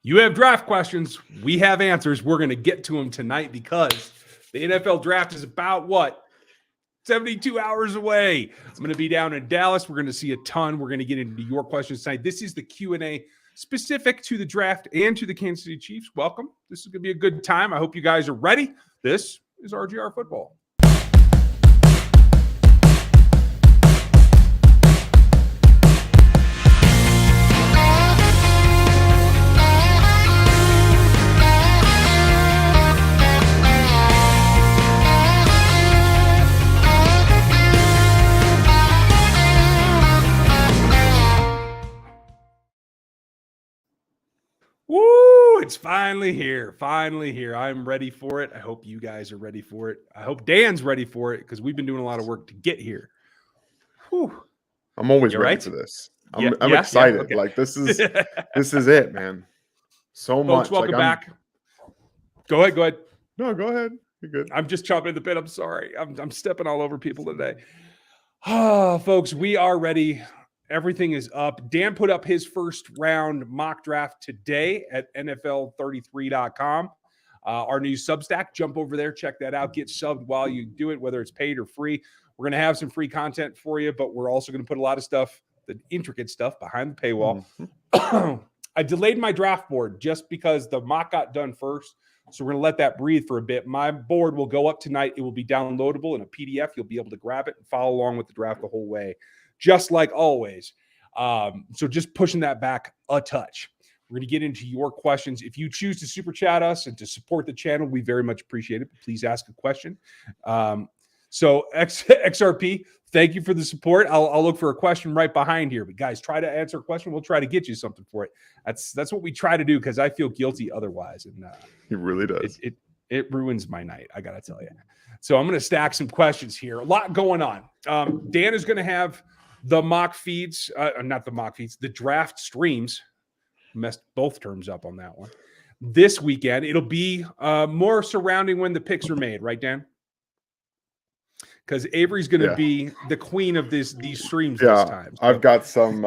You have draft questions. We have answers. We're going to get to them tonight because the NFL draft is about 72 hours away. I'm going to be down in Dallas. We're going to see a ton. We're going to get into your questions tonight. This is the Q&A specific to the draft and to the Kansas City Chiefs. Welcome. This is going to be a good time. I hope you guys are ready. This is RGR Football. Woo! It's finally here. Finally here. I'm ready for it. I hope you guys are ready for it. I hope Dan's ready for it because we've been doing a lot of work to get here. Whew. I'm always ready for this. I'm excited. Okay. Like this is it, man. So Folks, much. welcome back. Go ahead. No, go ahead. You're good. I'm just chomping at the bit. I'm sorry. I'm stepping all over people today. Folks, we are ready. Everything is up. Dan put up his first round mock draft today at NFL33.com. Our new Substack. Jump over there. Check that out. Get subbed while you do it, whether it's paid or free. We're going to have some free content for you, but we're also going to put a lot of stuff, the intricate stuff, behind the paywall. Mm-hmm. I delayed my draft board just because the mock got done first. So we're going to let that breathe for a bit. My board will go up tonight. It will be downloadable in a PDF. You'll be able to grab it and follow along with the draft the whole way, just like always. So just pushing that back a touch. We're going to get into your questions. If you choose to super chat us and to support the channel, we very much appreciate it. Please ask a question. So XRP, thank you for the support. I'll look for a question right behind here. But guys, try to answer a question. We'll try to get you something for it. That's what we try to do because I feel guilty otherwise. And it really does. It ruins my night, I got to tell you. So I'm going to stack some questions here. A lot going on. Dan is going to have the mock feeds, not the mock feeds, the draft streams. Messed both terms up on that one. This weekend, it'll be more surrounding when the picks are made, right, Dan? Because Avery's going to be the queen of these streams this time. So. I've got some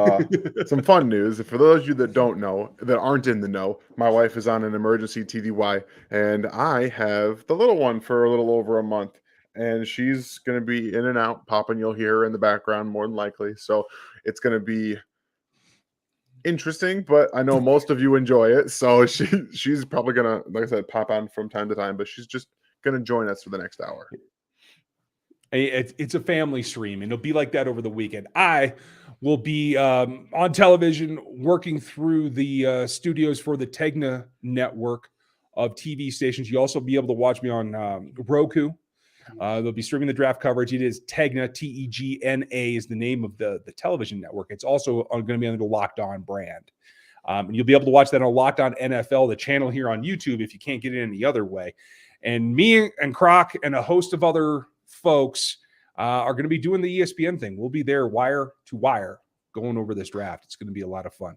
fun news. For those of you that don't know, that aren't in the know, my wife is on an emergency TDY, and I have the little one for a little over a month. And she's going to be in and out, popping. You'll hear her in the background more than likely. So it's going to be interesting, but I know most of you enjoy it. So she's probably going to, like I said, pop on from time to time, but she's just going to join us for the next hour. It's a family stream, and it'll be like that over the weekend. I will be on television working through the studios for the Tegna network of TV stations. You also be able to watch me on Roku. They'll be streaming the draft coverage. It is Tegna, Tegna is the name of the television network. It's also going to be under the Locked On brand. And you'll be able to watch that on Locked On NFL, the channel here on YouTube, if you can't get it any other way. And me and Croc and a host of other folks are going to be doing the ESPN thing. We'll be there wire to wire going over this draft. It's going to be a lot of fun.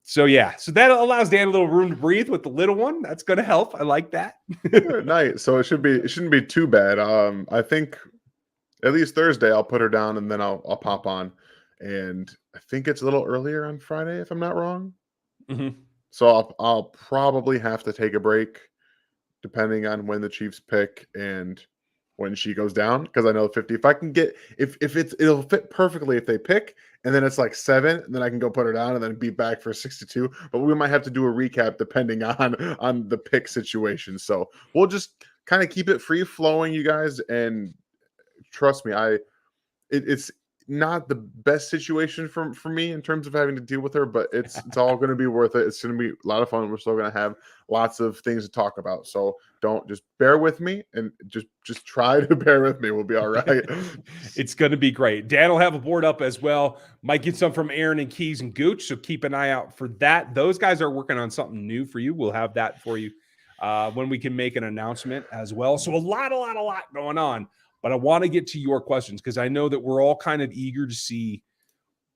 So that allows Dan a little room to breathe with the little one. That's going to help. I like that. Nice. So it shouldn't be too bad. I think at least Thursday I'll put her down and then I'll pop on. And I think it's a little earlier on Friday, if I'm not wrong. Mm-hmm. So I'll probably have to take a break depending on when the Chiefs pick and when she goes down, because I know 50. If I can get it'll fit perfectly if they pick, and then it's like 7, and then I can go put her down and then be back for 62. But we might have to do a recap depending on the pick situation. So we'll just kind of keep it free flowing, you guys, and trust me, it's not the best situation for me in terms of having to deal with her, but it's all going to be worth it. It's going to be a lot of fun. We're still going to have lots of things to talk about. So just bear with me and just try to bear with me. We'll be all right. It's going to be great. Dan will have a board up as well. Might get some from Aaron and Keys and Gooch. So keep an eye out for that. Those guys are working on something new for you. We'll have that for you when we can make an announcement as well. So a lot going on. But I want to get to your questions because I know that we're all kind of eager to see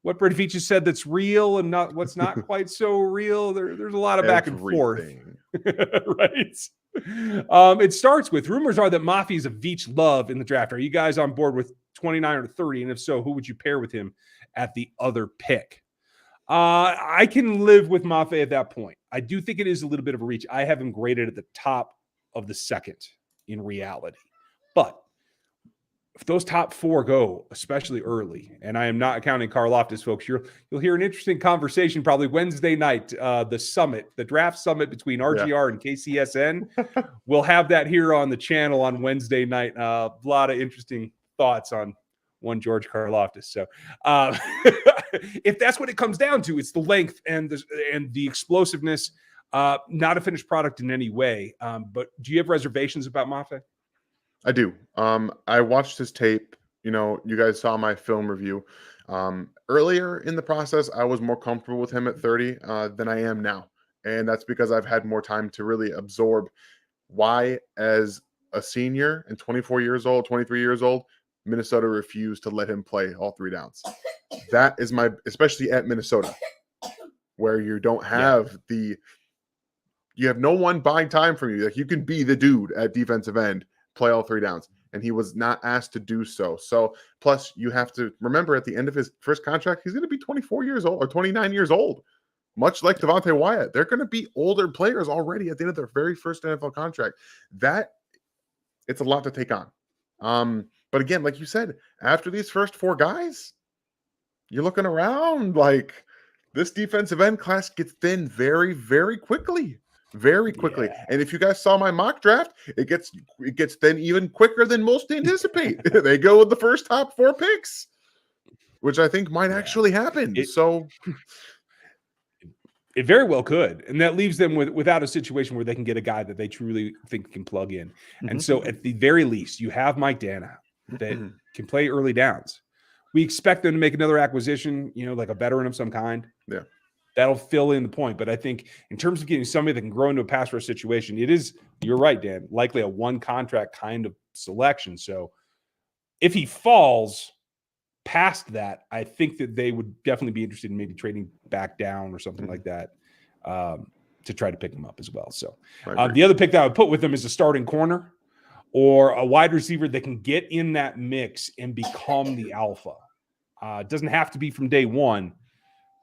what Brett Veach has said that's real and not what's not quite so real. There's a lot of back and forth, right? It starts with rumors are that Mafi is a Veach love in the draft. Are you guys on board with 29 or 30? And if so, who would you pair with him at the other pick? I can live with Mafe at that point. I do think it is a little bit of a reach. I have him graded at the top of the second in reality. But if those top 4 go, especially early, and I am not counting Karlaftis, folks, you'll hear an interesting conversation probably Wednesday night. The draft summit between RGR and KCSN. We'll have that here on the channel on Wednesday night. A lot of interesting thoughts on one George Karlaftis. So if that's what it comes down to, it's the length and the explosiveness, not a finished product in any way. But do you have reservations about Mafe? I do. I watched his tape. You guys saw my film review. Earlier in the process, I was more comfortable with him at 30 than I am now. And that's because I've had more time to really absorb why, as a senior and 24 years old, 23 years old, Minnesota refused to let him play all 3 downs. That is especially at Minnesota, where you don't have you have no one buying time from you. Like, you can be the dude at defensive end, play all 3 downs. And he was not asked to do so. So, plus, you have to remember at the end of his first contract, he's going to be 24 years old or 29 years old. Much like Devontae Wyatt, they're going to be older players already at the end of their very first NFL contract. It's a lot to take on. But again, like you said, after these first 4 guys, you're looking around like this defensive end class gets thin very, very quickly. Very quickly. Yeah. And if you guys saw my mock draft, it gets thin even quicker than most anticipate. They go with the first top 4 picks, which I think might actually happen. It very well could. And that leaves them without a situation where they can get a guy that they truly think can plug in. And so at the very least, you have Mike Dana that can play early downs. We expect them to make another acquisition, like a veteran of some kind. Yeah. That'll fill in the point. But I think in terms of getting somebody that can grow into a pass rush situation, it is, you're right, Dan, likely a 1 contract kind of selection. So if he falls past that, I think that they would definitely be interested in maybe trading back down or something like that to try to pick him up as well. So the other pick that I would put with them is a starting corner or a wide receiver that can get in that mix and become the alpha. It doesn't have to be from day one,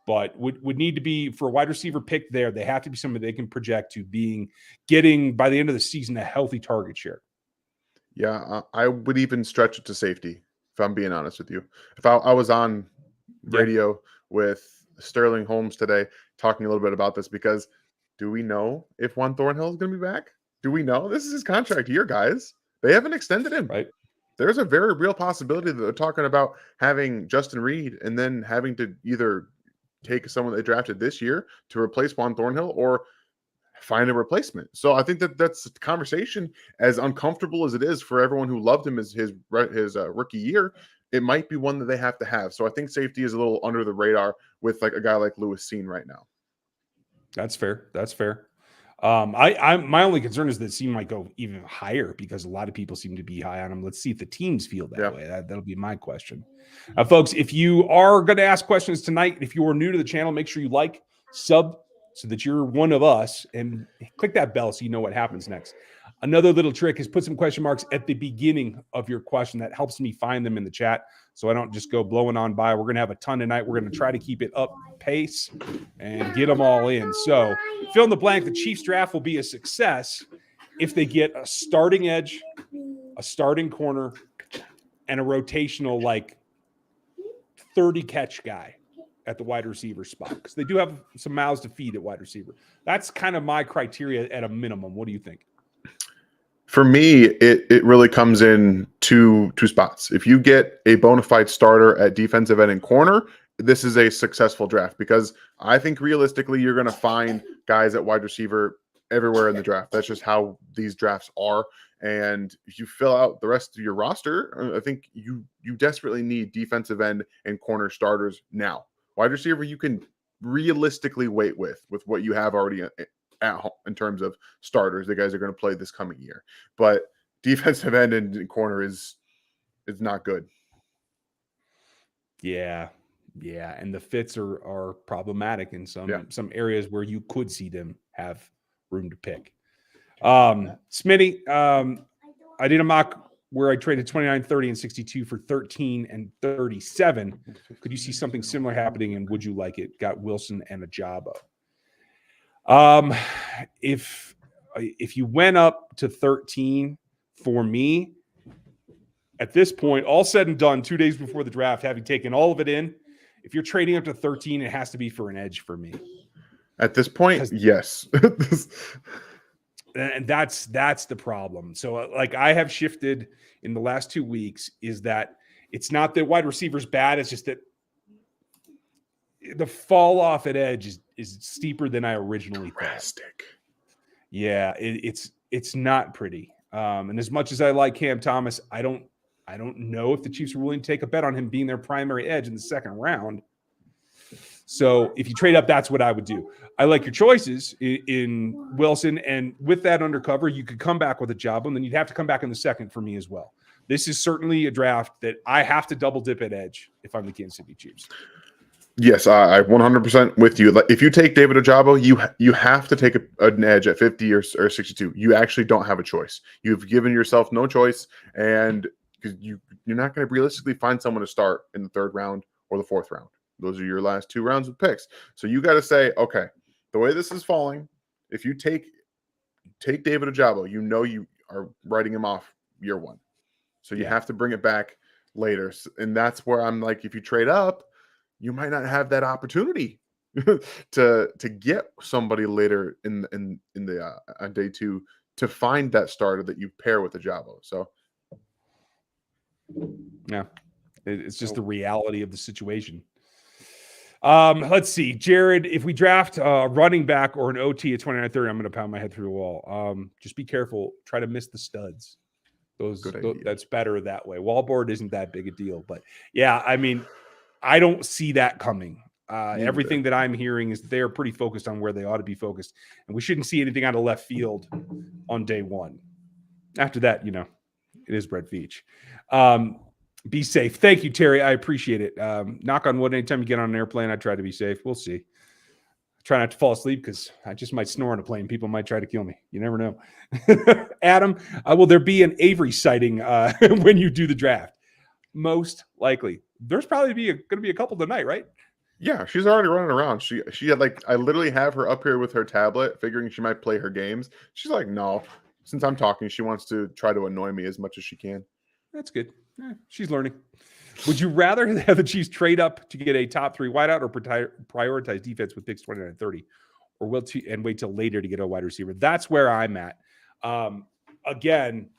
but would need to be, for a wide receiver pick there, they have to be somebody they can project to getting by the end of the season a healthy target share. Yeah, I would even stretch it to safety, if I'm being honest with you. If I was on radio with Sterling Holmes today talking a little bit about this, because do we know if Juan Thornhill is going to be back? Do we know? This is his contract year, guys. They haven't extended him. Right. There's a very real possibility that they're talking about having Justin Reed and then having to either take someone they drafted this year to replace Juan Thornhill or find a replacement. So I think that's a conversation, as uncomfortable as it is for everyone who loved him as his rookie year. It might be one that they have to have. So I think safety is a little under the radar with like a guy like Lewis Seen right now. That's fair. That's fair. My only concern is that Seen might go even higher because a lot of people seem to be high on him. Let's see if the teams feel that way. That'll be my question. Folks, if you are going to ask questions tonight, if you are new to the channel, make sure you like, sub, so that you're one of us, and click that bell so you know what happens next. Another little trick is put some question marks at the beginning of your question. That helps me find them in the chat so I don't just go blowing on by. We're going to have a ton tonight. We're going to try to keep it up pace and get them all in. So fill in the blank. The Chiefs draft will be a success if they get a starting edge, a starting corner, and a rotational like 30 catch guy at the wide receiver spot, because they do have some mouths to feed at wide receiver. That's kind of my criteria at a minimum. What do you think? For me, it really comes in two spots. If you get a bona fide starter at defensive end and corner, this is a successful draft, because I think realistically you're going to find guys at wide receiver everywhere in the draft. That's just how these drafts are. And if you fill out the rest of your roster, I think you desperately need defensive end and corner starters now. Wide receiver, you can realistically wait with what you have already at home in terms of starters. The guys are going to play this coming year, but defensive end and corner is not good. Yeah. And the fits are problematic in some areas where you could see them have room to pick. Smitty, I did a mock where I traded 29, 30, and 62 for 13 and 37. Could you see something similar happening, and would you like it? Got Wilson and Ajabo. If you went up to 13 for me, at this point, all said and done, 2 days before the draft, having taken all of it in, if you're trading up to 13, it has to be for an edge for me. At this point, yes. And that's the problem. So like I have shifted in the last 2 weeks is that it's not that wide receiver's bad. It's just that the fall off at edge is steeper than I originally thought. Yeah, it's not pretty. And as much as I like Cam Thomas, I don't know if the Chiefs are willing to take a bet on him being their primary edge in the second round. So if you trade up, that's what I would do. I like your choices in Wilson, and with that undercover, you could come back with a job, and then you'd have to come back in the second for me as well. This is certainly a draft that I have to double dip at edge if I'm the Kansas City Chiefs. Yes, I 100% with you. If you take David Ojabo, you have to take an edge at 50 or 62. You actually don't have a choice. You've given yourself no choice, and because you're not going to realistically find someone to start in the third round or the fourth round. Those are your last 2 rounds of picks. So you got to say, okay, the way this is falling, if you take David Ojabo, you are writing him off year 1. So you have to bring it back later. And that's where I'm like, if you trade up, you might not have that opportunity to get somebody later in the on day 2 to find that starter that you pair with Ojabo. So yeah, it's just the reality of the situation. Let's see, Jared, if we draft a running back or an OT at 29-30, I'm going to pound my head through the wall. Just be careful. Try to miss the studs. That's better that way. Wallboard isn't that big a deal, but yeah, I mean, I don't see that coming. Everything that I'm hearing is they're pretty focused on where they ought to be focused, and we shouldn't see anything out of left field on day 1. After that, it is Brett Veach. Be safe. Thank you, Terry. I appreciate it. Knock on wood. Anytime you get on an airplane, I try to be safe. We'll see. I try not to fall asleep because I just might snore on a plane. People might try to kill me. You never know. Adam, will there be an Avery sighting when you do the draft? Most likely. There's probably going to be a couple tonight, right? Yeah, she's already running around. She had I literally have her up here with her tablet, figuring she might play her games. She's like, no. Since I'm talking, she wants to try to annoy me as much as she can. That's good. She's learning. Would you rather have the Chiefs trade up to get a top 3 wideout or prioritize defense with picks 29-30, or wait till later to get a wide receiver? That's where I'm at. Again,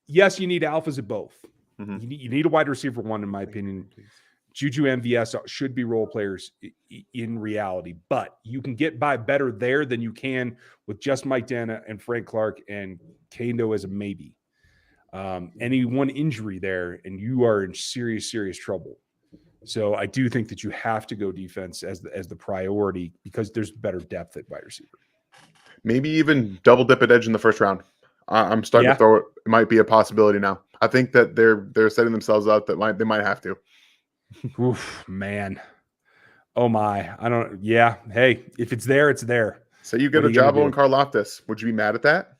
yes, you need alphas at both. Mm-hmm. You need a wide receiver 1, in my opinion. Juju MVS should be role players in reality, but you can get by better there than you can with just Mike Dana and Frank Clark and Kando as a maybe. Any one injury there, and you are in serious trouble. So I do think that you have to go defense as the priority because there's better depth at wide receiver. Maybe even double dip at edge in the first round. I'm starting to throw it. It might be a possibility now. I think that they're setting themselves up that they might have to. Oof, man. Oh my. I don't. Yeah. Hey, if it's there, it's there. So you get Ojabo and Karlaftis. Would you be mad at that?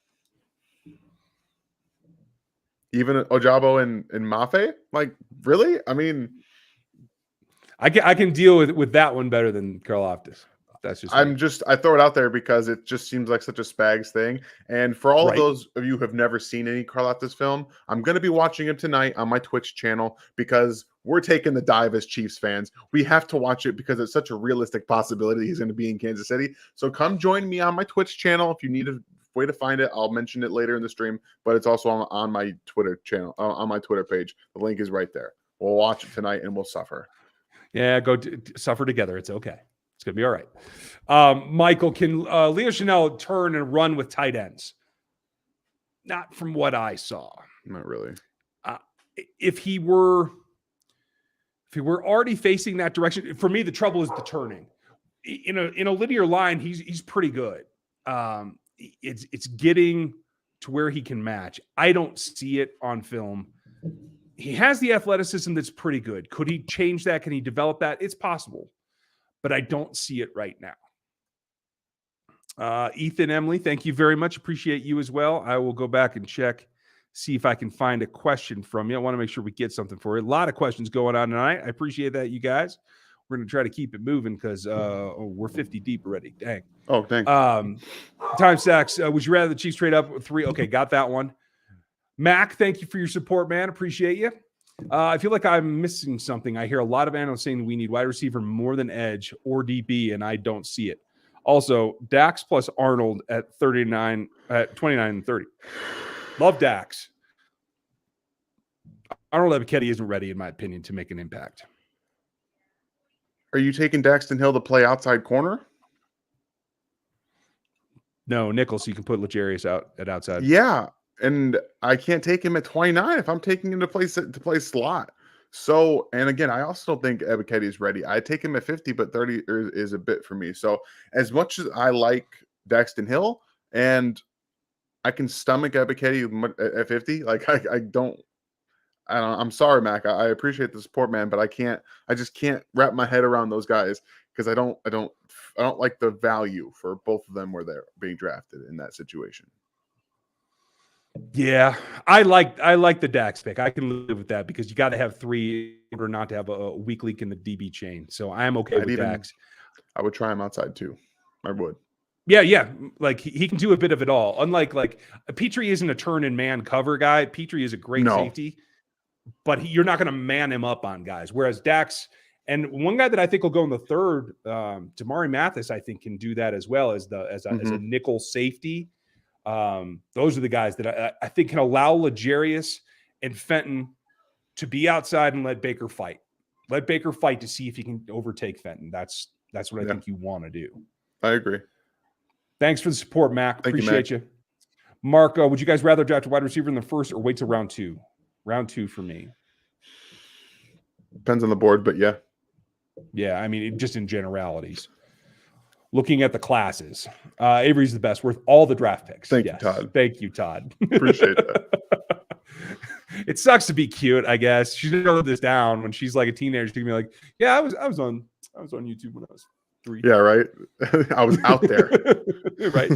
Even Ojabo and Mafe? Like, really? I mean, I can deal with that one better than Karlaftis. That's just I throw it out there because it just seems like such a Spags thing. And for all of those of you who have never seen any Karlaftis film, I'm going to be watching him tonight on my Twitch channel because we're taking the dive as Chiefs fans. We have to watch it because it's such a realistic possibility he's going to be in Kansas City. So come join me on my Twitch channel. If you need a way to find it, I'll mention it later in the stream, but it's also on my Twitter channel, on my Twitter page. The link is right there. We'll watch it tonight and we'll suffer. Yeah, go suffer together. It's okay. It's going to be all right. Michael, can Leo Chanel turn and run with tight ends? Not from what I saw. Not really. If he were already facing that direction, for me, the trouble is the turning. In a linear line, he's pretty good. It's getting to where he can match. I don't see it on film. He has the athleticism that's pretty good. Could he change that? Can he develop that? It's possible, but I don't see it right now. Ethan, Emily, thank you very much. Appreciate you as well. I will go back and check, see if I can find a question from you. I want to make sure we get something for you. A lot of questions going on tonight. I appreciate that, you guys. We're going to try to keep it moving because we're 50 deep already. Dang. Oh, dang. Time stacks. Would you rather the Chiefs trade up with 3? Okay, got that one. Mac, thank you for your support, man. Appreciate you. I feel like I'm missing something. I hear a lot of analysts saying we need wide receiver more than edge or DB, and I don't see it. Also, Dax plus Arnold at 29 and 30. Love Dax. Arnold Ebiketie isn't ready, in my opinion, to make an impact. Are you taking Daxton Hill to play outside corner? No, nickel, so you can put L'Jarius out at outside. Yeah, and I can't take him at 29 if I'm taking him to play slot. So, and again, I also don't think Ebiketie is ready. I take him at 50, but 30 is a bit for me. So, as much as I like Daxton Hill, and I can stomach Ebiketie at 50, like I'm sorry, Mac. I appreciate the support, man, but I just can't wrap my head around those guys because I don't like the value for both of them where they're being drafted in that situation. Yeah, I like the Dax pick. I can live with that because you got to have 3 in order not to have a weak link in the DB chain. So I am okay with Dax. I would try him outside too. I would. Yeah. Like he can do a bit of it all. Unlike like Petrie isn't a turn and man cover guy. Petrie is a great safety, but you're not going to man him up on guys. Whereas Dax, and one guy that I think will go in the third, Damari Mathis, I think can do that as well as a nickel safety. Those are the guys that I think can allow L'Jarius and Fenton to be outside and let Baker fight. Let Baker fight to see if he can overtake Fenton. That's what I think you want to do. I agree. Thanks for the support, Mac. Appreciate you. Mark, would you guys rather draft a wide receiver in the first or wait till round 2? Round 2 for me. Depends on the board, but yeah. Yeah, I mean, just in generalities. Looking at the classes, Avery's the best, worth all the draft picks. Thank you, Todd. Thank you, Todd. Appreciate that. It sucks to be cute, I guess. She didn't know this down when she's like a teenager. She can be like, "Yeah, I was on YouTube when I was 3." Yeah, right. I was out there. Right.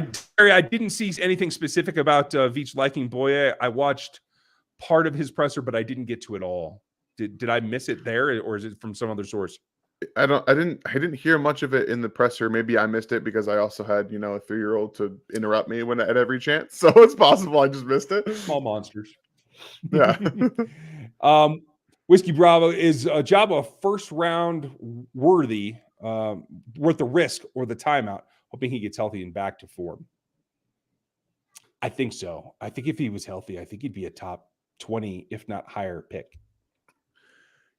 I didn't see anything specific about Veach liking Boye. I watched part of his presser, but I didn't get to it all. Did I miss it there, or is it from some other source? I didn't hear much of it in the presser. Maybe I missed it because I also had, a 3-year-old to interrupt me at every chance. So it's possible I just missed it. Small monsters. Yeah. Whiskey Bravo, is Jabba first round worthy, worth the risk or the timeout? Hoping he gets healthy and back to form. I think so. I think if he was healthy, I think he'd be a top 20, if not higher pick.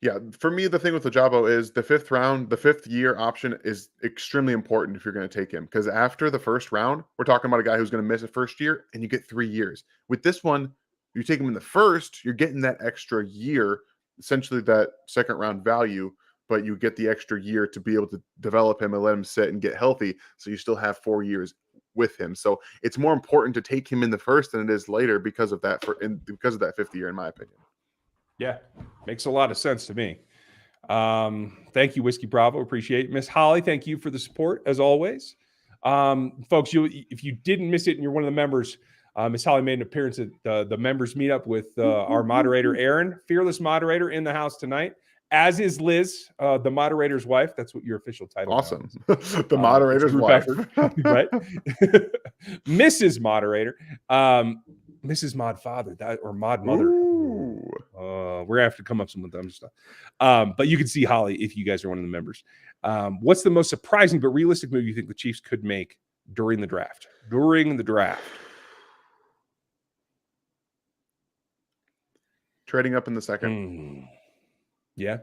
Yeah, for me, the thing with Ojabo is the 5th round, the 5th year option is extremely important if you're going to take him. Because after the first round, we're talking about a guy who's going to miss a first year and you get 3 years. With this one, you take him in the first, you're getting that extra year, essentially that second round value, but you get the extra year to be able to develop him and let him sit and get healthy. So you still have 4 years with him. So it's more important to take him in the first than it is later because of that, because of that 5th year, in my opinion. Yeah, makes a lot of sense to me. Thank you, Whiskey Bravo. Appreciate it. Miss Holly, thank you for the support, as always. Folks, if you didn't miss it and you're one of the members, Miss Holly made an appearance at the members meetup with our moderator, Aaron, fearless moderator in the house tonight, as is Liz, the moderator's wife. That's what your official title is. Awesome. The moderator's wife. Right? Mrs. Moderator. Mrs. Mod Father or Mod Mother. We're gonna have to come up with some of them stuff. But you can see Holly if you guys are one of the members. What's the most surprising but realistic move you think the Chiefs could make during the draft? Trading up in the second. Yeah.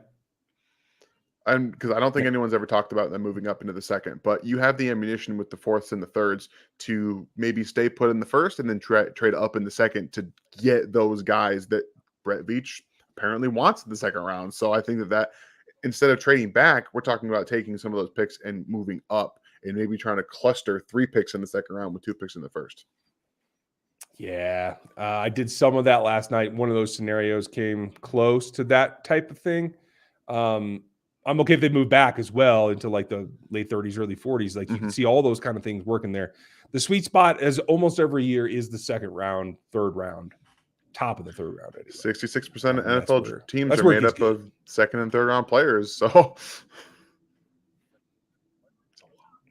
And because I don't think anyone's ever talked about them moving up into the second, but you have the ammunition with the 4ths and the 3rds to maybe stay put in the first and then trade up in the second to get those guys that Brett Veach apparently wants in the second round. So I think that instead of trading back, we're talking about taking some of those picks and moving up and maybe trying to cluster 3 picks in the second round with 2 picks in the first. Yeah, I did some of that last night. One of those scenarios came close to that type of thing. I'm okay if they move back as well into like the late 30s, early 40s. Like you can see all those kind of things working there. The sweet spot, as almost every year, is the second round, third round top of the third round anyway. 66% of That's NFL where- teams that's are where made he's up good. of second and third round players. So,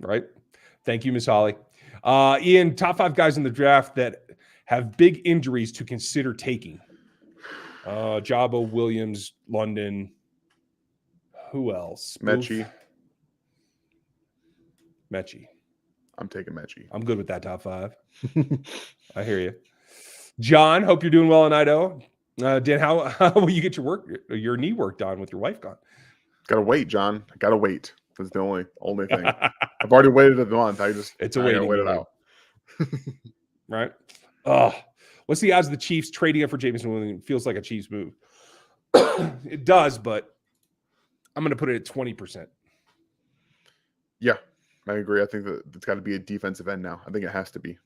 right? Thank you, Miss Holly. Ian, top 5 guys in the draft that have big injuries to consider taking. Jabo, Williams, London. Who else? Mechie. Mechie. I'm taking Mechie. I'm good with that top 5. I hear you. John, hope you're doing well in Idaho. Dan, how will you get your knee work done with your wife gone? Gotta wait, John. I gotta wait. That's the only thing. I've already waited a month. I gotta wait it out. Right? What's the odds of the Chiefs trading up for Jameson Williams? Feels like a Chiefs move. It does, but I'm going to put it at 20%. Yeah, I agree. I think that it's got to be a defensive end now. I think it has to be.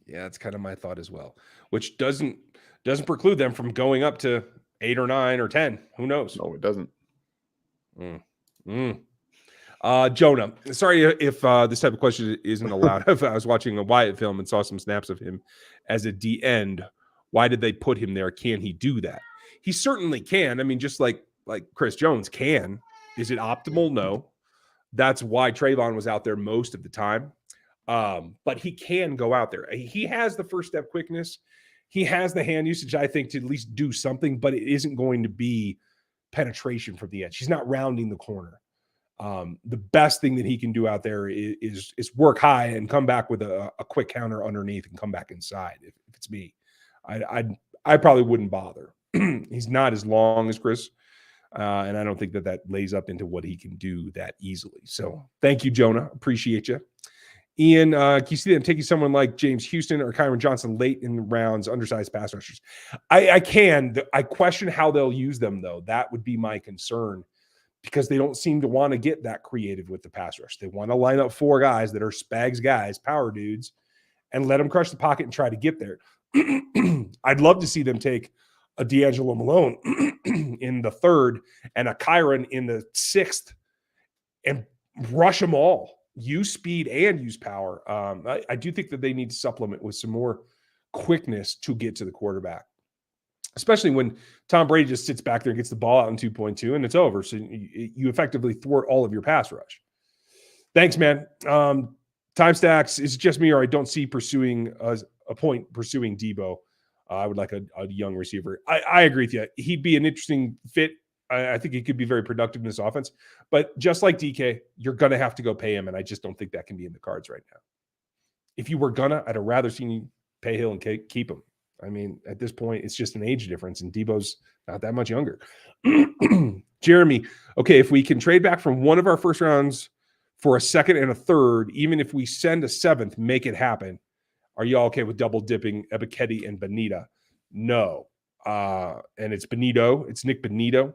Yeah, that's kind of my thought as well, which doesn't preclude them from going up to 8 or 9 or 10. Who knows? No, it doesn't. Jonah, sorry if this type of question isn't allowed. If I was watching a Wyatt film and saw some snaps of him as a D end, why did they put him there? Can he do that? He certainly can. I mean, just like Chris Jones can. Is it optimal? No. That's why Trayvon was out there most of the time. But he can go out there. He has the first step quickness. He has the hand usage, I think, to at least do something, but it isn't going to be penetration from the edge. He's not rounding the corner. The best thing that he can do out there is work high and come back with a quick counter underneath and come back inside. If it's me, I probably wouldn't bother. He's not as long as Chris, and I don't think that lays up into what he can do that easily. So thank you, Jonah. Appreciate you. Ian, can you see them taking someone like James Houston or Kyron Johnson late in the rounds, undersized pass rushers? I can. I question how they'll use them, though. That would be my concern, because they don't seem to want to get that creative with the pass rush. They want to line up 4 guys that are Spags guys, power dudes, and let them crush the pocket and try to get there. I'd love to see them take a D'Angelo Malone in the 3rd and a Kyron in the 6th and rush them all. Use speed and use power. I do think that they need to supplement with some more quickness to get to the quarterback, especially when Tom Brady just sits back there and gets the ball out in 2.2 and it's over. So you effectively thwart all of your pass rush. Thanks, man. Time stacks, is it just me, or I don't see pursuing a point pursuing Debo? I would like a young receiver. I agree with you. He'd be an interesting fit. I think he could be very productive in this offense. But just like DK, you're going to have to go pay him, and I just don't think that can be in the cards right now. If you were gonna, I'd have rather seen you pay Hill and keep him. I mean, at this point, it's just an age difference, and Debo's not that much younger. Jeremy, okay, if we can trade back from one of our first rounds for a 2nd and a 3rd, even if we send a 7th, make it happen. Are you all okay with double dipping Ebiketie and Bonita? No. And it's Benito. It's Nick Benito.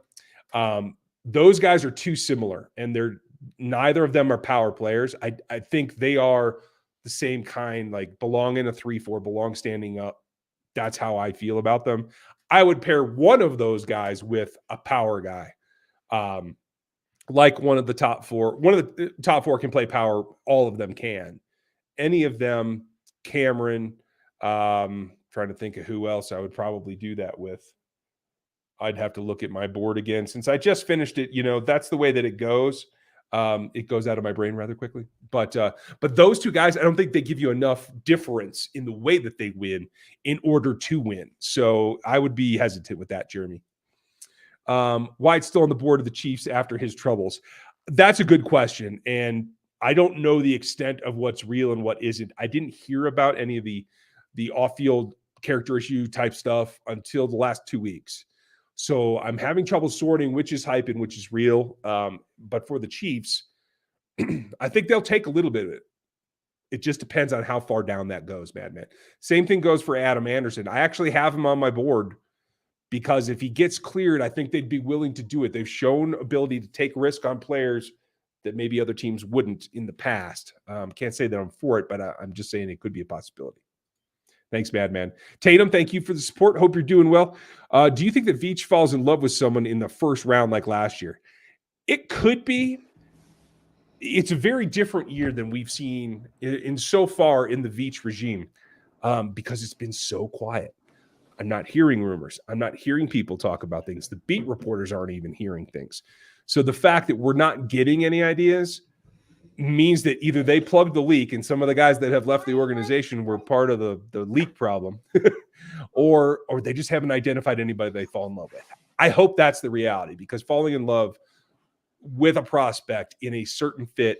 Those guys are too similar, and neither of them are power players. I think they are the same kind, like belong in a 3-4, belong standing up. That's how I feel about them. I would pair one of those guys with a power guy. Like one of the top 4. One of the top 4 can play power. All of them can. Any of them, Cameron, trying to think of who else I would probably do that with. I'd have to look at my board again. Since I just finished it, that's the way that it goes. It goes out of my brain rather quickly. But those 2 guys, I don't think they give you enough difference in the way that they win in order to win. So I would be hesitant with that, Jeremy. White's still on the board of the Chiefs after his troubles. That's a good question. And I don't know the extent of what's real and what isn't. I didn't hear about any of the off-field character issue type stuff until the last 2 weeks. So I'm having trouble sorting which is hype and which is real. But for the Chiefs, I think they'll take a little bit of it. It just depends on how far down that goes, Madman. Same thing goes for Adam Anderson. I actually have him on my board because if he gets cleared, I think they'd be willing to do it. They've shown ability to take risk on players that maybe other teams wouldn't in the past. Can't say that I'm for it, but I'm just saying it could be a possibility. Thanks, Madman. Tatum, thank you for the support. Hope you're doing well. Do you think that Veach falls in love with someone in the first round like last year? It could be. It's a very different year than we've seen in so far in the Veach regime because it's been so quiet. I'm not hearing rumors. I'm not hearing people talk about things. The beat reporters aren't even hearing things. So the fact that we're not getting any ideas means that either they plugged the leak and some of the guys that have left the organization were part of the leak problem, or they just haven't identified anybody they fall in love with. I hope that's the reality, because falling in love with a prospect in a certain fit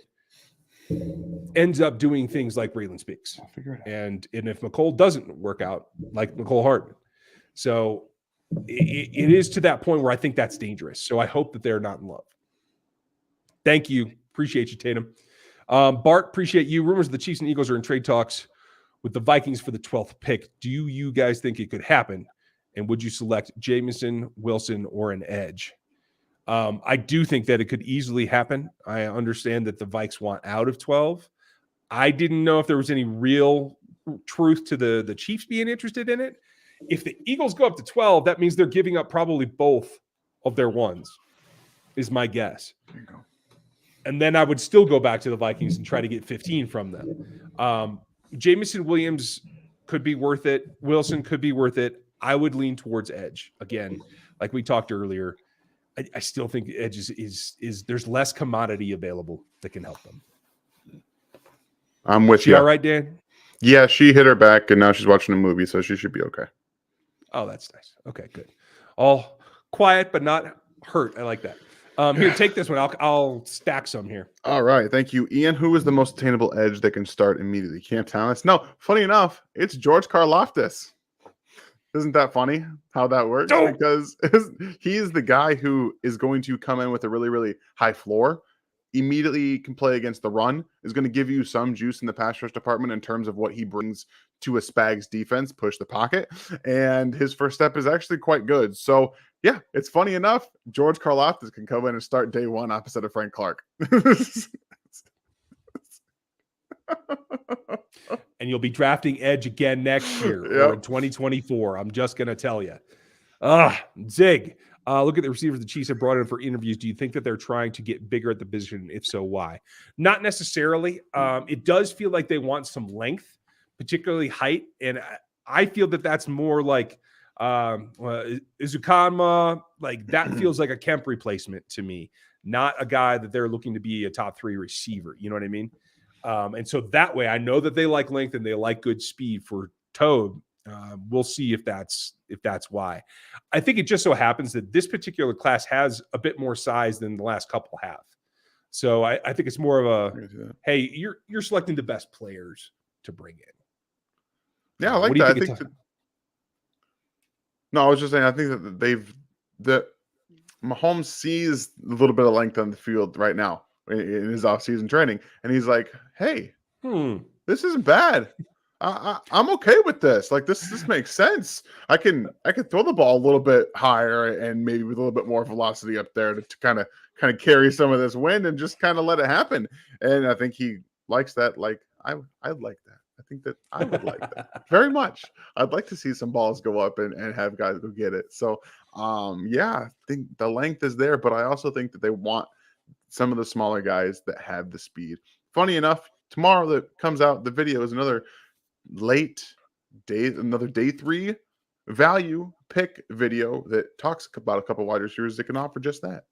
ends up doing things like Braylon Speaks. I'll figure it out. And if McCole doesn't work out, like McCole Hardman. So it is to that point where I think that's dangerous. So I hope that they're not in love. Thank you. Appreciate you, Tatum. Bart, appreciate you. Rumors of the Chiefs and Eagles are in trade talks with the Vikings for the 12th pick. Do you guys think it could happen? And would you select Jameson, Wilson, or an edge? I do think that it could easily happen. I understand that the Vikes want out of 12. I didn't know if there was any real truth to the Chiefs being interested in it. If the Eagles go up to 12, that means they're giving up probably both of their ones, is my guess. There you go. And then I would still go back to the Vikings and try to get 15 from them. Jameson Williams could be worth it. Wilson could be worth it. I would lean towards edge. Again, like we talked earlier, I still think edge is there's less commodity available that can help them. I'm with She you. all right, Dan? Yeah, she hit her back, and now she's watching a movie, so she should be okay. Oh, that's nice. Okay, good. All quiet but not hurt. I like that. Here, take this one. I'll stack some here. All right, thank you, Ian. Who is the most attainable edge that can start immediately? Cam Talents? No, funny enough, it's George Karlaftis. Isn't that funny how that works? Oh. Because he is the guy who is going to come in with a really, really high floor, immediately can play against the run, is going to give you some juice in the pass rush department in terms of what he brings to a Spags defense, push the pocket, and his first step is actually quite good. So, yeah, it's funny enough, George Karlaftis can come in and start day one opposite of Frank Clark. And you'll be drafting edge again next year or in 2024. I'm just going to tell you. Zig, look at the receivers the Chiefs have brought in for interviews. Do you think that they're trying to get bigger at the position? If so, why? Not necessarily. It does feel like they want some length, particularly height. And I feel that that's more like Izukanma. Like that feels like a Kemp replacement to me, not a guy that they're looking to be a top 3 receiver. You know what I mean? And so that way I know that they like length and they like good speed for Toad. We'll see if that's why. I think it just so happens that this particular class has a bit more size than the last couple have. So I think it's more of a, hey, you're selecting the best players to bring in. Yeah, I like that. No, I was just saying, I think that Mahomes sees a little bit of length on the field right now in his offseason training, and he's like, hey, this isn't bad. I'm okay with this. Like this makes sense. I can throw the ball a little bit higher and maybe with a little bit more velocity up there to kind of carry some of this wind and just kind of let it happen. And I think he likes that. Like I'd like that. I think that I would like that very much. I'd like to see some balls go up and have guys go get it. So yeah, I think the length is there, but I also think that they want some of the smaller guys that have the speed. Funny enough, tomorrow that comes out, the video is another day 3 value pick video that talks about a couple wide receivers that can offer just that.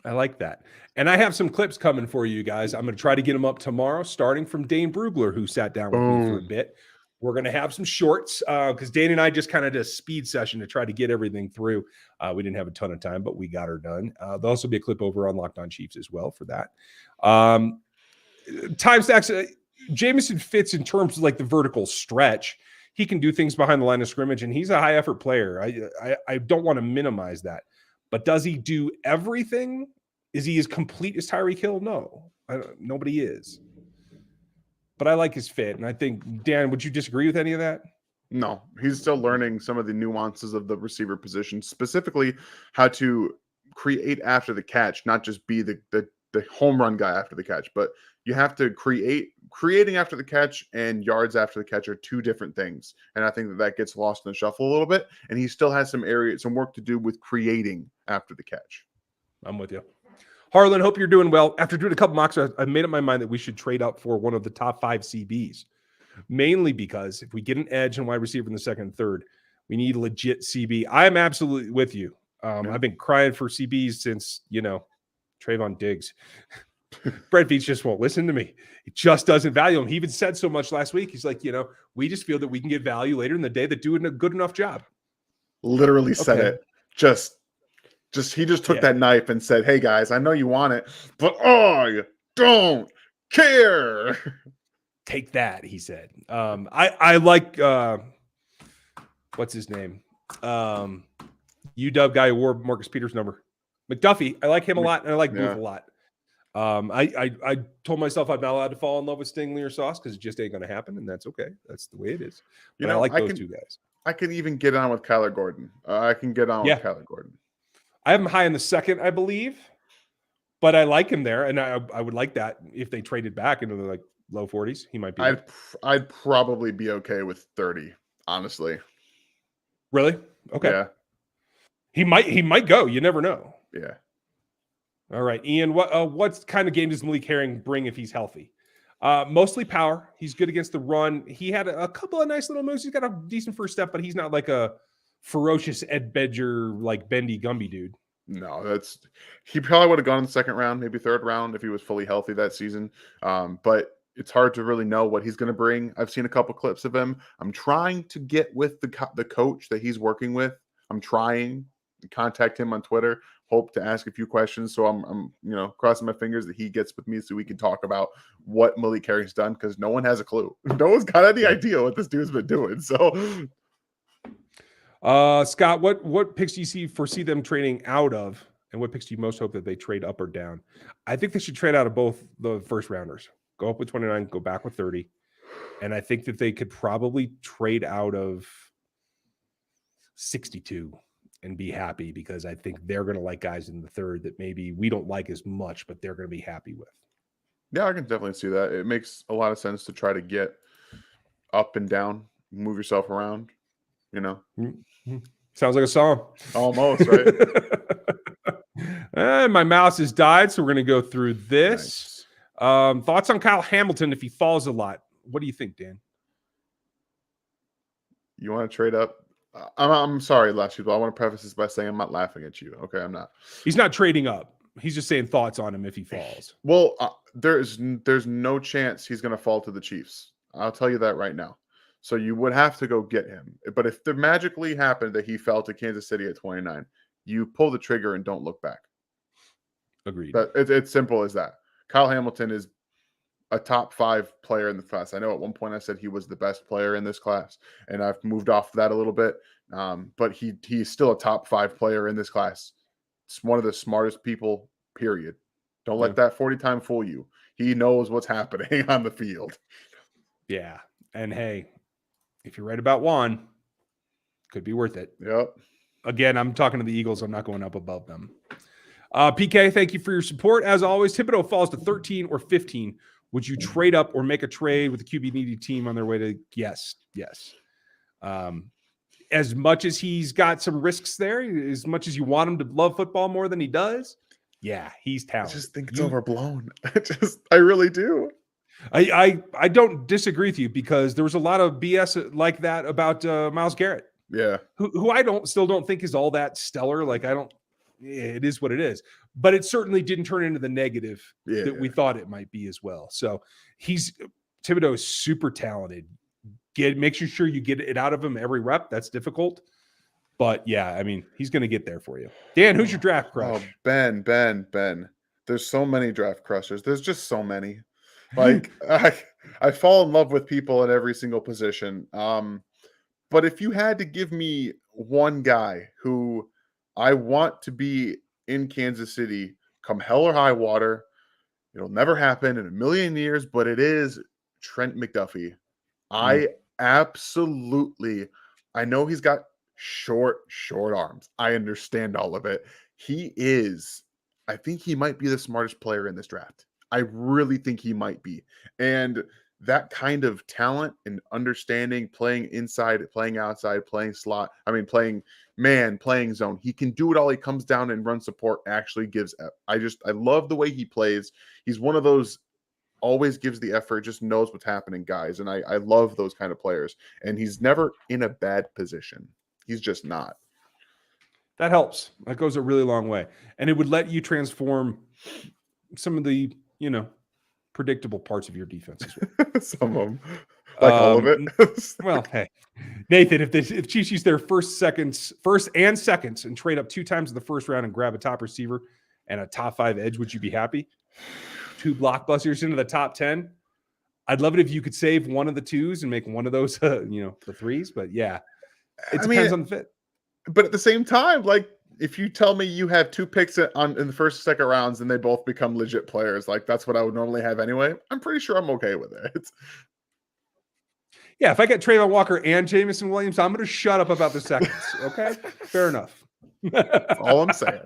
I like that. And I have some clips coming for you guys. I'm going to try to get them up tomorrow, starting from Dane Brugler, who sat down with me for a bit. We're going to have some shorts because Dane and I just kind of did a speed session to try to get everything through. We didn't have a ton of time, but we got her done. There'll also be a clip over on Locked On Chiefs as well for that. Time stacks. Jameson fits in terms of like the vertical stretch. He can do things behind the line of scrimmage, and he's a high effort player. I don't want to minimize that. But does he do everything? Is he as complete as Tyreek Hill? No, nobody is. But I like his fit. And I think, Dan, would you disagree with any of that? No, he's still learning some of the nuances of the receiver position, specifically how to create after the catch, not just be the home run guy after the catch, but you have to creating after the catch and yards after the catch are two different things. And I think that gets lost in the shuffle a little bit. And he still has some work to do with creating after the catch. I'm with you. Harlan, hope you're doing well. After doing a couple mocks, I made up my mind that we should trade up for one of the top 5 CBs, mainly because if we get an edge and wide receiver in the second and third, We need legit CB. I'm absolutely with you. I've been crying for CBs since, Trayvon Diggs. Brett Veach just won't listen to me. He just doesn't value him. He even said so much last week. He's like, we just feel that we can get value later in the day that doing a good enough job. Literally said it. He just took that knife and said, "Hey guys, I know you want it, but I don't care." Take that, he said. I like what's his name? UW guy who wore Marcus Peters' number. McDuffie. I like him a lot, and I like Booth a lot. I told myself I'm not allowed to fall in love with Stingley or Sauce because it just ain't going to happen, and that's okay. That's the way it is. But I like those two guys. I can even get on with Kyler Gordon. I can get on with Kyler Gordon. I have him high in the second, I believe, but I like him there, and I would like that if they traded back into the low 40s. He might be. I'd probably be okay with 30, honestly. Really? Okay. Yeah. He might go. You never know. Yeah. All right, Ian. What kind of game does Malik Herring bring if he's healthy? Mostly power. He's good against the run. He had a couple of nice little moves. He's got a decent first step, but he's not like a ferocious Ed Bedger, like Bendy Gumby dude. No, he probably would have gone in the second round, maybe third round if he was fully healthy that season. But it's hard to really know what he's going to bring. I've seen a couple clips of him. I'm trying to get with the coach that he's working with. I'm trying to contact him on Twitter. Hope to ask a few questions. So I'm crossing my fingers that he gets with me so we can talk about what Malik Herring's done, because no one has a clue. No one's got any idea what this dude's been doing. So Scott, what picks do you foresee them trading out of, and what picks do you most hope that they trade up or down? I think they should trade out of both the first rounders. Go up with 29, go back with 30. And I think that they could probably trade out of 62 and be happy, because I think they're going to like guys in the third that maybe we don't like as much, but they're going to be happy with. Yeah, I can definitely see that. It makes a lot of sense to try to get up and down, move yourself around, Sounds like a song. Almost, right? And my mouse has died, so we're going to go through this. Nice. Thoughts on Kyle Hamilton if he falls a lot? What do you think, Dan? You want to trade up? I'm sorry, last people. I want to preface this by saying I'm not laughing at you. Okay, I'm not. He's not trading up. He's just saying thoughts on him if he falls. Well, there's no chance he's going to fall to the Chiefs. I'll tell you that right now. So you would have to go get him. But if it magically happened that he fell to Kansas City at 29, you pull the trigger and don't look back. Agreed. But it's simple as that. Kyle Hamilton is a top 5 player in the class. I know at one point I said he was the best player in this class, and I've moved off of that a little bit. But he's still a top 5 player in this class. It's one of the smartest people, period. Don't let that 40 time fool you. He knows what's happening on the field. Yeah. And hey, if you're right about Juan, could be worth it. Yep. Again, I'm talking to the Eagles. I'm not going up above them. PK, thank you for your support. As always, Thibodeau falls to 13 or 15. Would you trade up or make a trade with a QB needy team on their way to? Yes. As much as he's got some risks there, as much as you want him to love football more than he does, yeah, he's talented. I just think it's overblown. I really do. I don't disagree with you, because there was a lot of BS like that about Myles Garrett. Yeah. Who I still don't think is all that stellar. It is what it is, but it certainly didn't turn into the negative that we thought it might be as well. So Thibodeau is super talented. Make sure you get it out of him every rep. That's difficult, but yeah, I mean, he's going to get there for you. Dan, who's your draft crush? Oh, Ben. There's so many draft crushers. There's just so many. Like I fall in love with people at every single position. But if you had to give me one guy who I want to be in Kansas City come hell or high water, it'll never happen in a million years, but it is Trent McDuffie. I know he's got short arms. I understand all of it. I think he might be the smartest player in this draft. I really think he might be. And that kind of talent and understanding, playing inside, playing outside, playing slot, playing man, playing zone. He can do it all. He comes down and run support, actually gives. I love the way he plays. He's one of those always gives the effort, just knows what's happening guys. And I love those kind of players. And he's never in a bad position. He's just not. That helps. That goes a really long way. And it would let you transform some of the, predictable parts of your defense as well. Some of them, like all of it. Well, hey, Nathan, if Chiefs use their first and seconds and trade up 2 times in the first round and grab a top receiver and a top 5 edge, would you be happy? 2 blockbusters into the top 10. I'd love it if you could save one of the 2s and make one of those, the 3s. But yeah, it depends on the fit. But at the same time, like, if you tell me you have 2 picks in the first and second rounds and they both become legit players, like that's what I would normally have anyway, I'm pretty sure I'm okay with it. Yeah, if I get Trayvon Walker and Jameson Williams, I'm going to shut up about the seconds. Okay, fair enough. That's all I'm saying.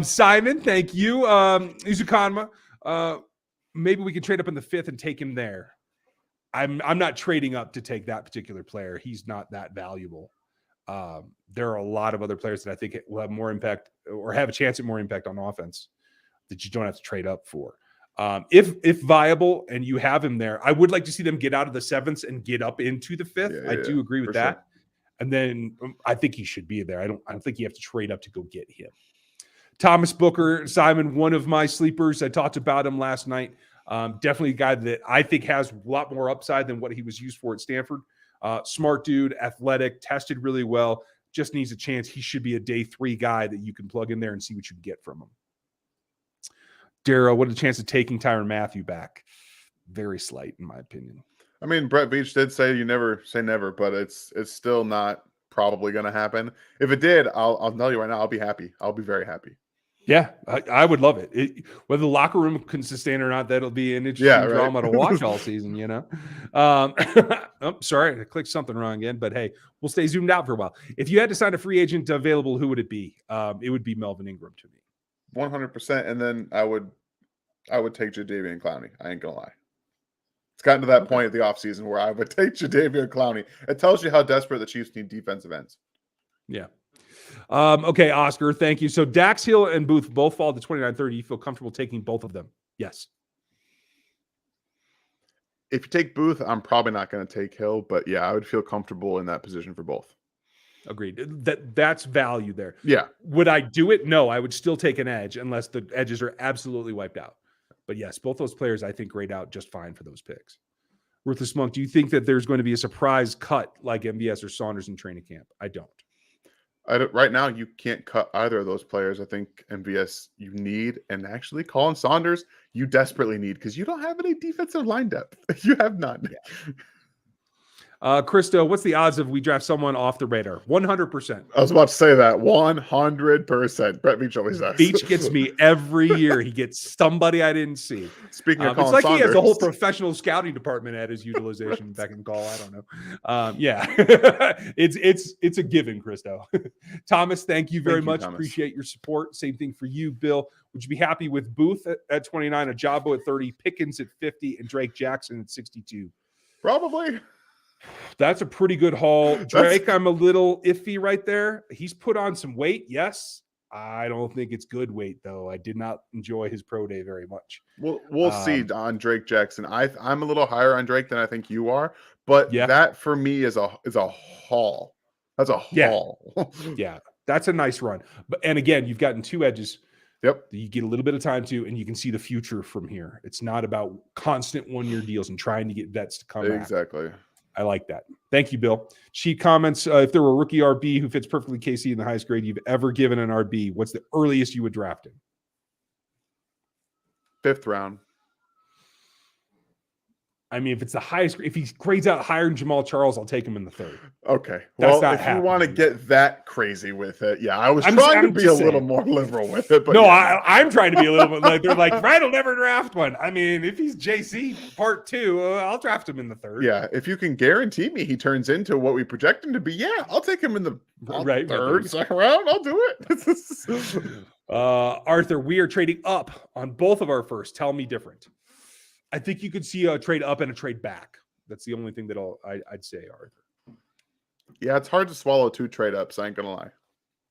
Simon, thank you. Izukanma, maybe we can trade up in the 5th and take him there. I'm not trading up to take that particular player. He's not that valuable. There are a lot of other players that I think will have more impact or have a chance at more impact on offense that you don't have to trade up for. If viable and you have him there, I would like to see them get out of the 7th and get up into the 5th. I do agree with that. Sure. And then I think he should be there. I don't think you have to trade up to go get him. Thomas Booker, Simon, one of my sleepers. I talked about him last night. Definitely a guy that I think has a lot more upside than what he was used for at Stanford. Smart dude, athletic, tested really well, just needs a chance. He should be a day 3 guy that you can plug in there and see what you can get from him. Darrow, what are the chances of taking Tyrann Mathieu back? Very slight, in my opinion. I mean, Brett Veach did say you never say never, but it's still not probably going to happen. If it did, I'll tell you right now, I'll be happy. I'll be very happy. Yeah, I would love it. Whether the locker room can sustain or not, that'll be an interesting drama to watch all season, sorry, I clicked something wrong again, but hey, we'll stay zoomed out for a while. If you had to sign a free agent available, who would it be? It would be Melvin Ingram to me. 100%. And then I would take Jadeveon Clowney. I ain't going to lie. It's gotten to that point of the offseason where I would take Jadeveon Clowney. It tells you how desperate the Chiefs need defensive ends. Yeah. Okay, Oscar, thank you. So Dax Hill and Booth both fall to 29-30. You feel comfortable taking both of them? Yes. If you take Booth, I'm probably not going to take Hill, but yeah, I would feel comfortable in that position for both. Agreed. That's value there. Yeah. Would I do it? No, I would still take an edge unless the edges are absolutely wiped out. But yes, both those players I think grade out just fine for those picks. Ruthless Monk, do you think that there's going to be a surprise cut like MVS or Saunders in training camp? I don't. Right now, you can't cut either of those players. I think MVS you need, and actually Colin Saunders you desperately need because you don't have any defensive line depth. You have none. Yeah. Christo, what's the odds of we draft someone off the radar? 100%. I was about to say that. 100%. Brett Veach always does. Veach gets me every year. He gets somebody I didn't see. Speaking of Colin Saunders. He has a whole Saunders. professional scouting department at his utilization back in call. I don't know. Yeah. it's a given, Christo. Thomas, thank you very much. Thomas. Appreciate your support. Same thing for you, Bill. Would you be happy with Booth at 29, Ajabo at 30, Pickens at 50, and Drake Jackson at 62? Probably. That's a pretty good haul. Drake, I'm a little iffy right there. He's put on some weight, yes. I don't think it's good weight, though. I did not enjoy his pro day very much. We'll see on Drake Jackson. I'm a little higher on Drake than I think you are, but that for me is a haul. That's a haul. Yeah, that's a nice run. And again, you've gotten 2 edges. Yep. You get a little bit of time to, and you can see the future from here. It's not about constant 1-year deals and trying to get vets to come back. Exactly. I like that. Thank you, Bill. Cheat comments. If there were a rookie RB who fits perfectly KC in the highest grade you've ever given an RB, what's the earliest you would draft him? 5th round. I mean, if it's the highest, if he grades out higher than Jamal Charles, I'll take him in the 3rd. Okay. Well, if you want to get that crazy with it, I was trying to be a little more liberal with it. But no, I'm trying to be a little bit like, they're like, Brad will never draft one. I mean, if he's JC part 2, I'll draft him in the 3rd. Yeah. If you can guarantee me he turns into what we project him to be, I'll take him in the 3rd, 2nd round. I'll do it. Arthur, we are trading up on both of our first. Tell me different. I think you could see a trade up and a trade back. That's the only thing that I'd say, Arthur. Yeah, it's hard to swallow 2 trade ups. I ain't gonna lie.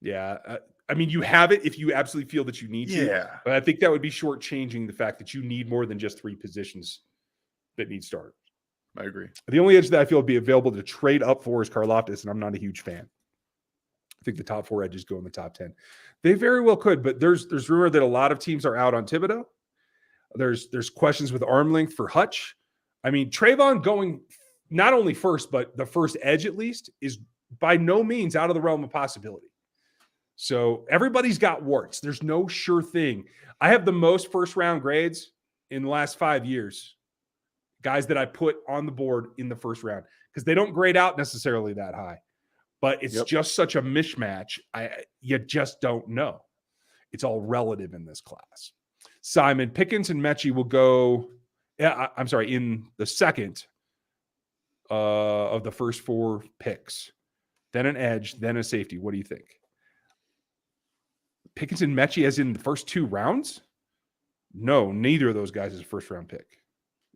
Yeah, I mean, you have it if you absolutely feel that you need to. Yeah, but I think that would be shortchanging the fact that you need more than just 3 positions that need starters. I agree. The only edge that I feel would be available to trade up for is Karlaftis, and I'm not a huge fan. I think the top 4 edges go in the top 10. They very well could, but there's rumor that a lot of teams are out on Thibodeau. There's questions with arm length for Hutch. I mean, Trayvon going not only first, but the first edge at least is by no means out of the realm of possibility. So everybody's got warts. There's no sure thing. I have the most first round grades in the last 5 years. Guys that I put on the board in the first round because they don't grade out necessarily that high, but it's just such a mismatch. You just don't know. It's all relative in this class. Simon, Pickens and Mechie will go. Yeah, I'm sorry, in the second of the first 4 picks, then an edge, then a safety. What do you think? Pickens and Mechie as in the first 2 rounds? No, neither of those guys is a first round pick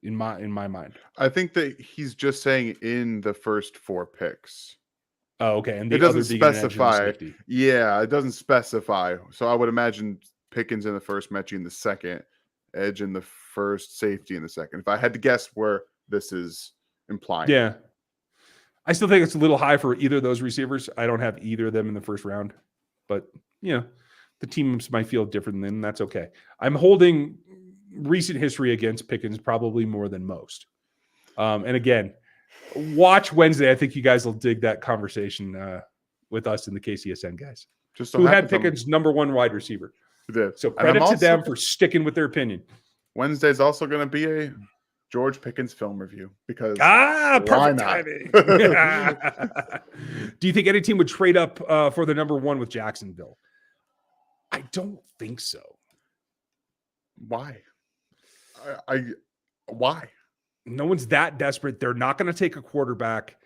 in my mind. I think that he's just saying in the first 4 picks. Oh, okay. And it doesn't specify. Yeah, it doesn't specify. So I would imagine Pickens in the first, Mechie in the second, edge in the first, safety in the second. If I had to guess where this is implying. Yeah. I still think it's a little high for either of those receivers. I don't have either of them in the first round, but the teams might feel different, and that's okay. I'm holding recent history against Pickens probably more than most. And again, watch Wednesday. I think you guys will dig that conversation with us and the KCSN guys. Just who had Pickens number 1 wide receiver. Did. So credit to them for sticking with their opinion. Wednesday's also going to be a George Pickens film review because perfect timing. Do you think any team would trade up for the number 1 with Jacksonville? I don't think so. Why? Why? No one's that desperate. They're not going to take a quarterback.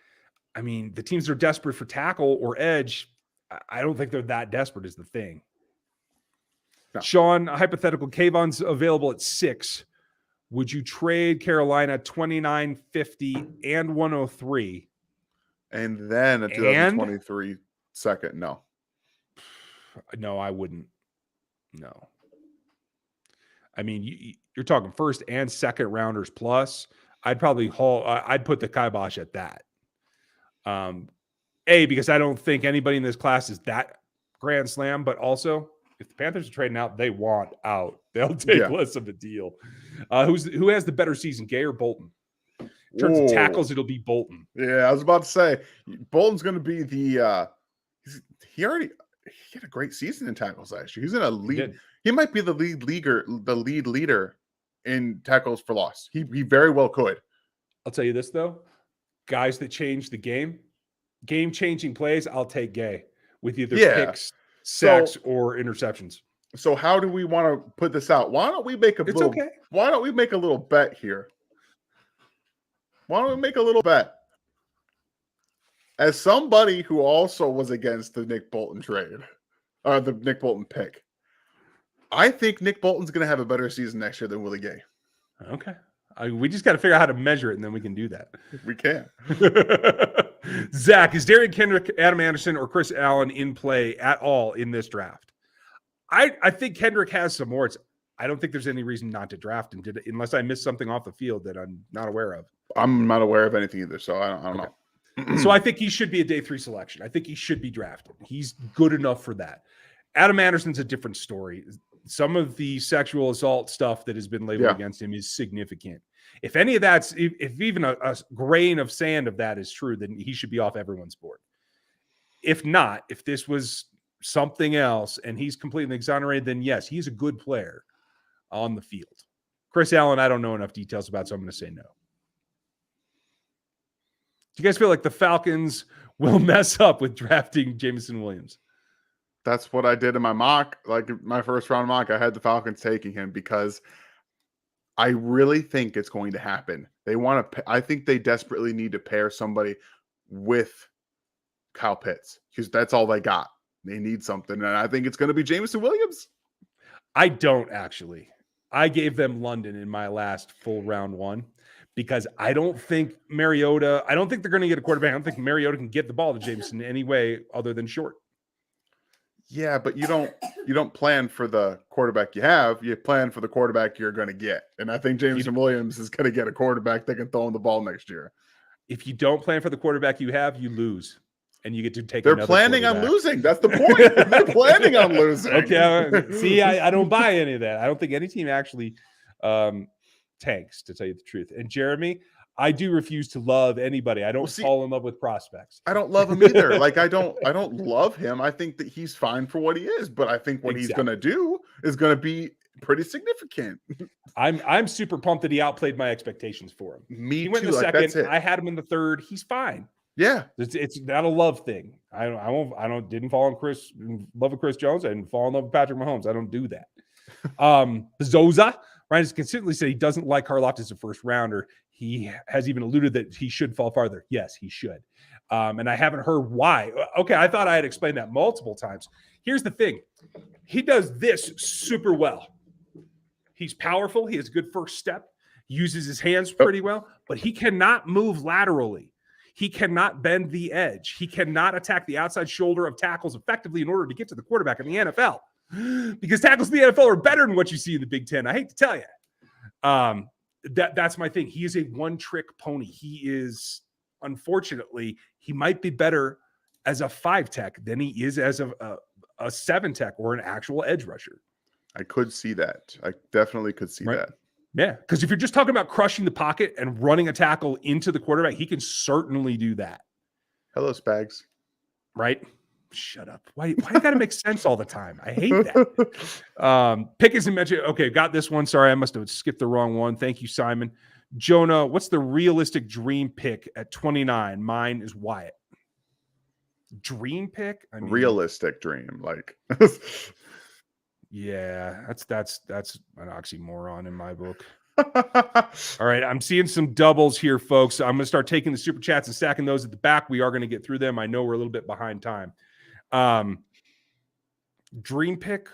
I mean, the teams that are desperate for tackle or edge, I don't think they're that desperate is the thing. No. Sean, hypothetical, Kayvon's available at 6. Would you trade Carolina 29, 50, and 103? And then a 2023 second? No. No, I wouldn't. No. I mean, you're talking first and second rounders plus. I'd probably I'd put the kibosh at that. Because I don't think anybody in this class is that grand slam, but also if the Panthers are trading out, they want out. They'll take less of a deal. Who has the better season, Gay or Bolton? In terms of tackles, it'll be Bolton. Yeah, I was about to say Bolton's going to be the. He had a great season in tackles last year. He's in a lead. He might be the lead leader in tackles for loss. He very well could. I'll tell you this though, guys that change the game-changing plays. I'll take Gay with either picks, sacks, or interceptions. So how do we want to put this out? Why don't we make a Why don't we make a little bet here? Why don't we make a little bet? As somebody who also was against the Nick Bolton trade, the Nick Bolton pick, I think Nick Bolton's going to have a better season next year than Willie Gay. Okay. We just got to figure out how to measure it, and then we can do that. We can. Zach, is Darian Kendrick, Adam Anderson, or Chris Allen in play at all in this draft? I think Kendrick has some more. I don't think there's any reason not to draft him, unless I missed something off the field that I'm not aware of. I'm not aware of anything either, so I don't know. So I think he should be a day 3 selection. I think he should be drafted. He's good enough for that. Adam Anderson's a different story. Some of the sexual assault stuff that has been labeled against him is significant. If any of that's, if even a grain of sand of that is true, then he should be off everyone's board. If not, if this was something else and he's completely exonerated, then yes, he's a good player on the field. Chris Allen, I don't know enough details about, so I'm going to say no. Do you guys feel like the Falcons will mess up with drafting Jameson Williams? That's what I did in my mock, like my first round mock. I had the Falcons taking him because I really think it's going to happen. They want to. I think they desperately need to pair somebody with Kyle Pitts because that's all they got. They need something, and I think it's going to be Jameson Williams. I don't actually. I gave them London in my last full round 1 because I don't think Mariota. I don't think they're going to get a quarterback. I don't think Mariota can get the ball to Jameson in any way other than short. Yeah, but you don't plan for the quarterback you have. You plan for the quarterback you're going to get. And I think Jameson Williams is going to get a quarterback that can throw him the ball next year. If you don't plan for the quarterback you have, you lose. And you get to take They're another planning on quarterback. losing. That's the point. They're planning on losing. Okay. See, I don't buy any of that. I don't think any team actually tanks, to tell you the truth. And Jeremy, I do refuse to love anybody. I don't fall in love with prospects. I don't love him either. Like I don't love him. I think that he's fine for what he is, but I think what he's going to do is going to be pretty significant. I'm super pumped that he outplayed my expectations for him. Me he went too. in the like, second. I had him in the third. He's fine. Yeah, it's not a love thing. I didn't fall in love with Chris Jones. I didn't fall in love with Patrick Mahomes. I don't do that. Zoza Ryan has consistently said he doesn't like Karlaftis as a first rounder. He has even alluded that he should fall farther. Yes, he should. And I haven't heard why. Okay, I thought I had explained that multiple times. Here's the thing. He does this super well. He's powerful. He has a good first step. Uses his hands pretty well, but he cannot move laterally. He cannot bend the edge. He cannot attack the outside shoulder of tackles effectively in order to get to the quarterback in the NFL. Because tackles in the NFL are better than what you see in the Big Ten. I hate to tell you. That's my thing. He is a one-trick pony. He is, unfortunately, he might be better as a 5-tech than he is as a 7-tech or an actual edge rusher. I could see that. I definitely could see that. Yeah, because if you're just talking about crushing the pocket and running a tackle into the quarterback, he can certainly do that. Hello, Spags. Right? Shut up. Why you got to make sense all the time? I hate that. Pick isn't mentioned. Okay, got this one. Sorry, I must have skipped the wrong one. Thank you, Simon. Jonah, what's the realistic dream pick at 29? Mine is Wyatt. Dream pick? I mean, realistic dream, like. Yeah, that's an oxymoron in my book. All right, I'm seeing some doubles here, folks. I'm going to start taking the super chats and stacking those at the back. We are going to get through them. I know we're a little bit behind time. Dream pick.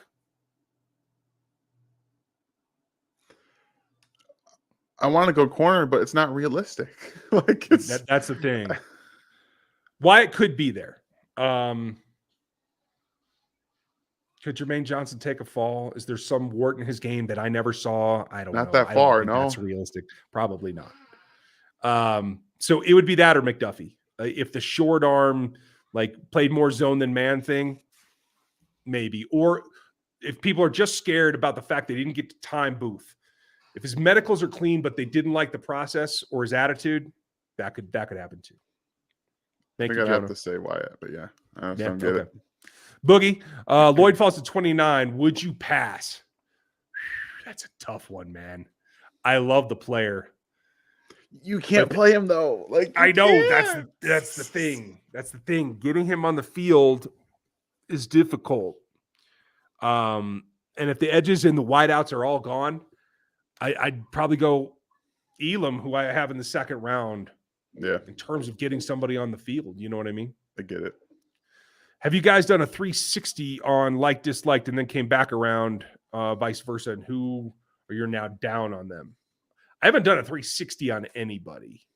I want to go corner, but it's not realistic. Like that's the thing. Wyatt could be there. Could Jermaine Johnson take a fall? Is there some wart in his game that I never saw? I don't know. Not that far, no. That's realistic. Probably not. So it would be that or McDuffie. If the short arm played more zone than man thing, maybe. Or if people are just scared about the fact they didn't get to time Booth. If his medicals are clean, but they didn't like the process or his attitude, that could happen too. Thank you, Jonah. I have to say Wyatt, but yeah. I don't get it. Boogie, Lloyd falls to 29. Would you pass? That's a tough one, man. I love the player. You can't play him though. I know that's the thing. That's the thing. Getting him on the field is difficult. And if the edges and the wideouts are all gone, I'd probably go Elam, who I have in the second round. Yeah. In terms of getting somebody on the field, you know what I mean? I get it. Have you guys done a 360 on like, disliked, and then came back around, vice versa? And who or you're now down on them? I haven't done a 360 on anybody.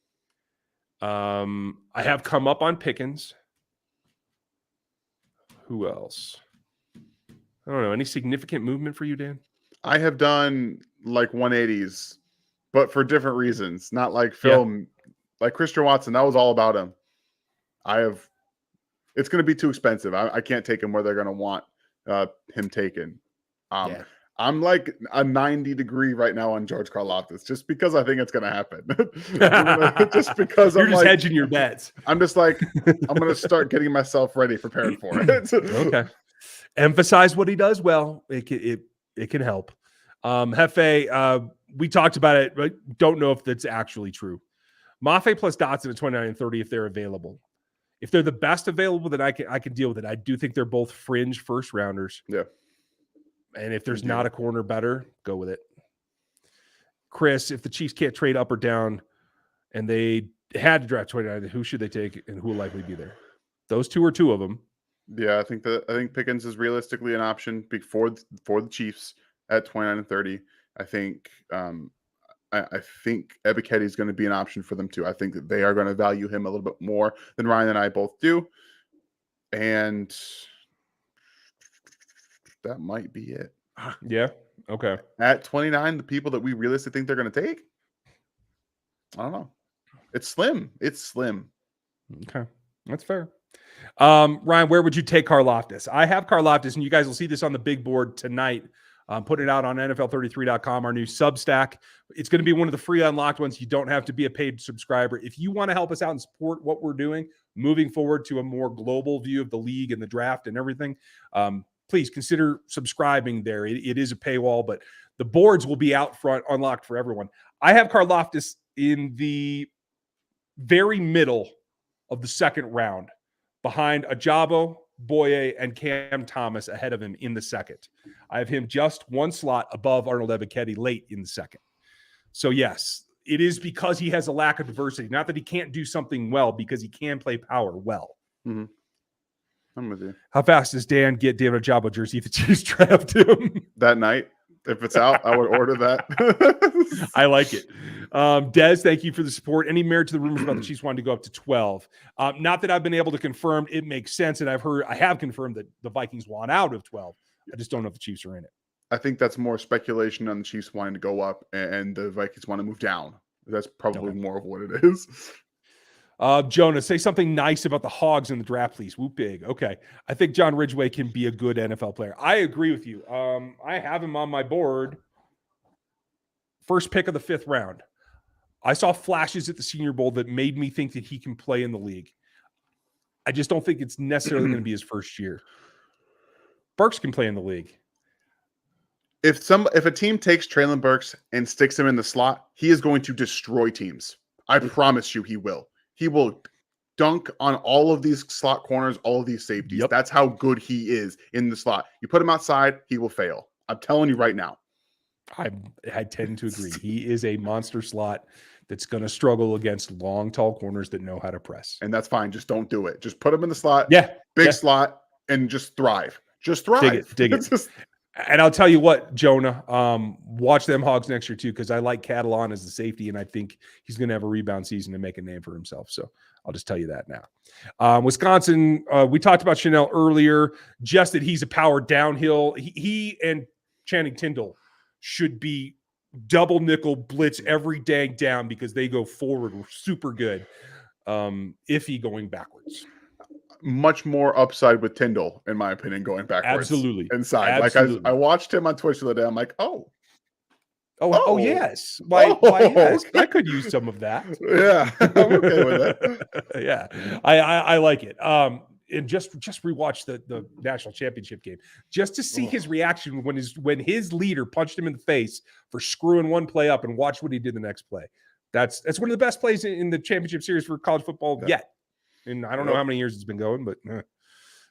I have come up on Pickens. Who else? I don't know. Any significant movement for you, Dan? I have done like 180s, but for different reasons. Not like film, like Christian Watson. That was all about him. It's going to be too expensive. I can't take him where they're going to want him taken. I'm like a 90-degree right now on George Karlaftis, just because I think it's going to happen. Just because you're just hedging your bets. I'm just like, I'm going to start getting myself ready, prepared for it. Okay. Emphasize what he does well. It can help. Hefe, we talked about it, but don't know if that's actually true. Mafe plus Dotson at 29 and 30 if they're available. If they're the best available, then I can deal with it. I do think they're both fringe first rounders. Yeah. And if there's not a corner better, go with it. Chris, if the Chiefs can't trade up or down and they had to draft 29, who should they take and who will likely be there? Those two are two of them. Yeah, I think Pickens is realistically an option for the Chiefs at 29 and 30. I think I think Ebiketie is going to be an option for them too. I think that they are going to value him a little bit more than Ryan and I both do. And that might be it. Yeah. Okay. At 29, the people that we realistically think they're going to take, I don't know. It's slim. It's slim. Okay. That's fair. Ryan, where would you take Karlaftis? I have Karlaftis, and you guys will see this on the big board tonight. Put it out on NFL33.com, our new Substack. It's going to be one of the free unlocked ones. You don't have to be a paid subscriber. If you want to help us out and support what we're doing, moving forward to a more global view of the league and the draft and everything, please consider subscribing there. It is a paywall, but the boards will be out front, unlocked for everyone. I have Karlaftis in the very middle of the second round, behind Ajabo, Boye, and Cam Thomas ahead of him in the second. I have him just one slot above Arnold Ebiketie late in the second. So yes, it is because he has a lack of diversity. Not that he can't do something well, because he can play power well. Mm-hmm. I'm with you. How fast does Dan get David Ajabo jersey if the Chiefs draft him? That night, if it's out, I would order that. I like it. Des, thank you for the support. Any merit to the rumors about the Chiefs wanting to go up to 12? Not that I've been able to confirm it makes sense, and I have confirmed that the Vikings want out of 12. I just don't know if the Chiefs are in it. I think that's more speculation on the Chiefs wanting to go up and the Vikings want to move down. That's probably more of what it is. Jonah, say something nice about the Hogs in the draft, please. Whoop big. Okay. I think John Ridgway can be a good NFL player. I agree with you. I have him on my board. First pick of the 5th round. I saw flashes at the Senior Bowl that made me think that he can play in the league. I just don't think it's necessarily going to be his first year. Burks can play in the league. If a team takes Traylon Burks and sticks him in the slot, he is going to destroy teams. I promise you he will. He will dunk on all of these slot corners, all of these safeties. Yep. That's how good he is in the slot. You put him outside, he will fail. I'm telling you right now. I tend to agree. He is a monster slot that's going to struggle against long, tall corners that know how to press. And that's fine. Just don't do it. Just put him in the slot. Yeah. Big slot, and just thrive. Just thrive. Dig it. And I'll tell you what, Jonah, watch them Hogs next year too, because I like Catalan as the safety, and I think he's going to have a rebound season and make a name for himself. So I'll just tell you that now. Wisconsin, we talked about Chanel earlier, just that he's a power downhill. He and Channing Tindall should be double nickel blitz every dang down, because they go forward super good. Iffy going backwards. Much more upside with Tyndall, in my opinion, going backwards. Absolutely. Inside. Absolutely. Like I watched him on Twitch the other day. I'm like, oh, yes. Why yes. I could use some of that. Yeah. I'm okay with that. Yeah. I like it. And just rewatch the national championship game just to see his reaction when his leader punched him in the face for screwing one play up, and watch what he did the next play. That's one of the best plays in the championship series for college football yet. And I don't know how many years it's been going, but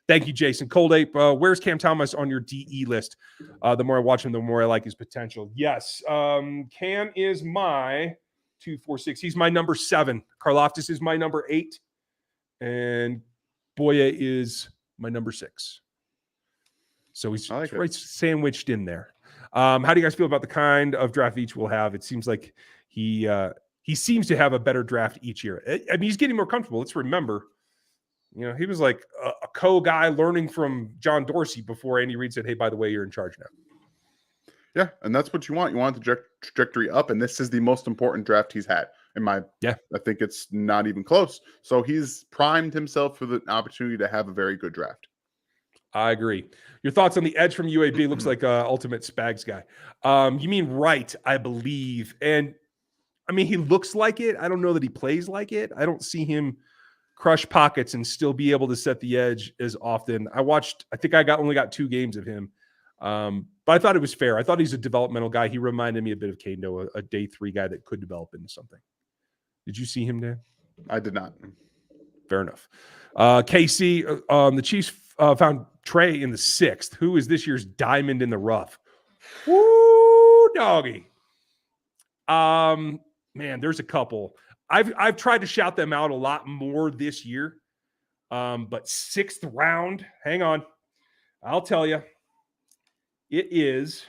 thank you, Jason. Cold Ape, where's Cam Thomas on your DE list? The more I watch him, the more I like his potential. Yes, Cam is my 246. He's my number 7. Karlaftis is my number 8. And Boye is my number 6. So he's right sandwiched in there. How do you guys feel about the kind of draft Veach will have? It seems like he seems to have a better draft each year. I mean, he's getting more comfortable. Let's remember, he was like a co-guy learning from John Dorsey before Andy Reid said, hey, by the way, you're in charge now. Yeah, and that's what you want. You want the trajectory up, and this is the most important draft he's had. I think it's not even close. So he's primed himself for the opportunity to have a very good draft. I agree. Your thoughts on the edge from UAB? Looks like ultimate Spags guy. You mean Wright, I believe. And I mean, he looks like it. I don't know that he plays like it. I don't see him crush pockets and still be able to set the edge as often. I think I only got 2 games of him. But I thought it was fair. I thought he's a developmental guy. He reminded me a bit of Kano, a day 3 guy that could develop into something. Did you see him, Dan? I did not. Fair enough. KC, the Chiefs found Trey in the 6th. Who is this year's diamond in the rough? Woo, doggy. Man, there's a couple. I've tried to shout them out a lot more this year. But 6th round, hang on. I'll tell you. It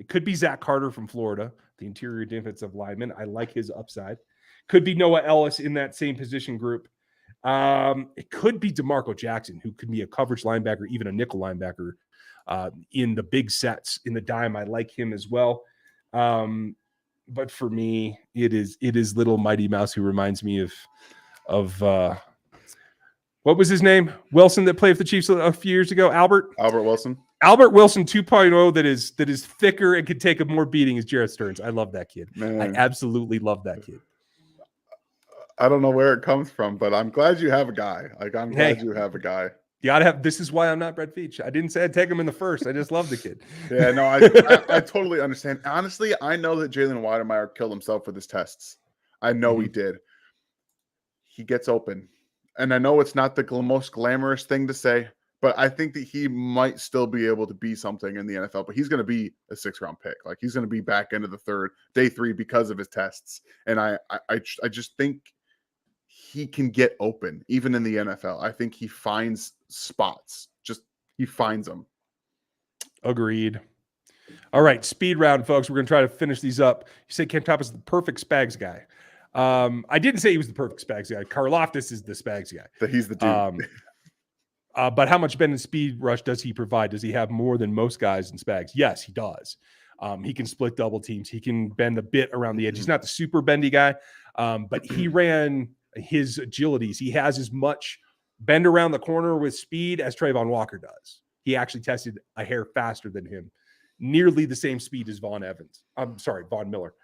could be Zach Carter from Florida, the interior defensive lineman. I like his upside. Could be Noah Ellis in that same position group. It could be DeMarco Jackson, who could be a coverage linebacker, even a nickel linebacker. in the big sets in the dime. I like him as well. But for me, it is little Mighty Mouse who reminds me of what was his name? Wilson that played for the Chiefs a few years ago. Albert Wilson 2.0 that is thicker and can take a more beating as Jarrett Stearns. I love that kid. Man. I absolutely love that kid. I don't know where it comes from, but I'm glad you have a guy. I'm glad you have a guy. You gotta have. This is why I'm not Brett Veach. I didn't say I'd take him in the first. I just love the kid. Yeah, no, I totally understand. Honestly, I know that Jalen Weidemeyer killed himself with his tests. I know he did. He gets open. And I know it's not the most glamorous thing to say, but I think that he might still be able to be something in the NFL. But he's going to be a 6th-round pick. Like, he's going to be back into the day 3 because of his tests. And I just think he can get open even in the NFL. I think he finds spots. He finds them. Agreed. All right, speed round, folks. We're going to try to finish these up. You say Cam Thomas is the perfect Spags guy. I didn't say he was the perfect Spags guy. Karlaftis is the Spags guy. But he's the dude. But how much bend and speed rush does he provide? Does he have more than most guys in Spags? Yes, he does. He can split double teams. He can bend a bit around the edge. He's not the super bendy guy, but he ran his agilities. He has as much bend around the corner with speed as Trayvon Walker does. He actually tested a hair faster than him, nearly the same speed as Von Miller.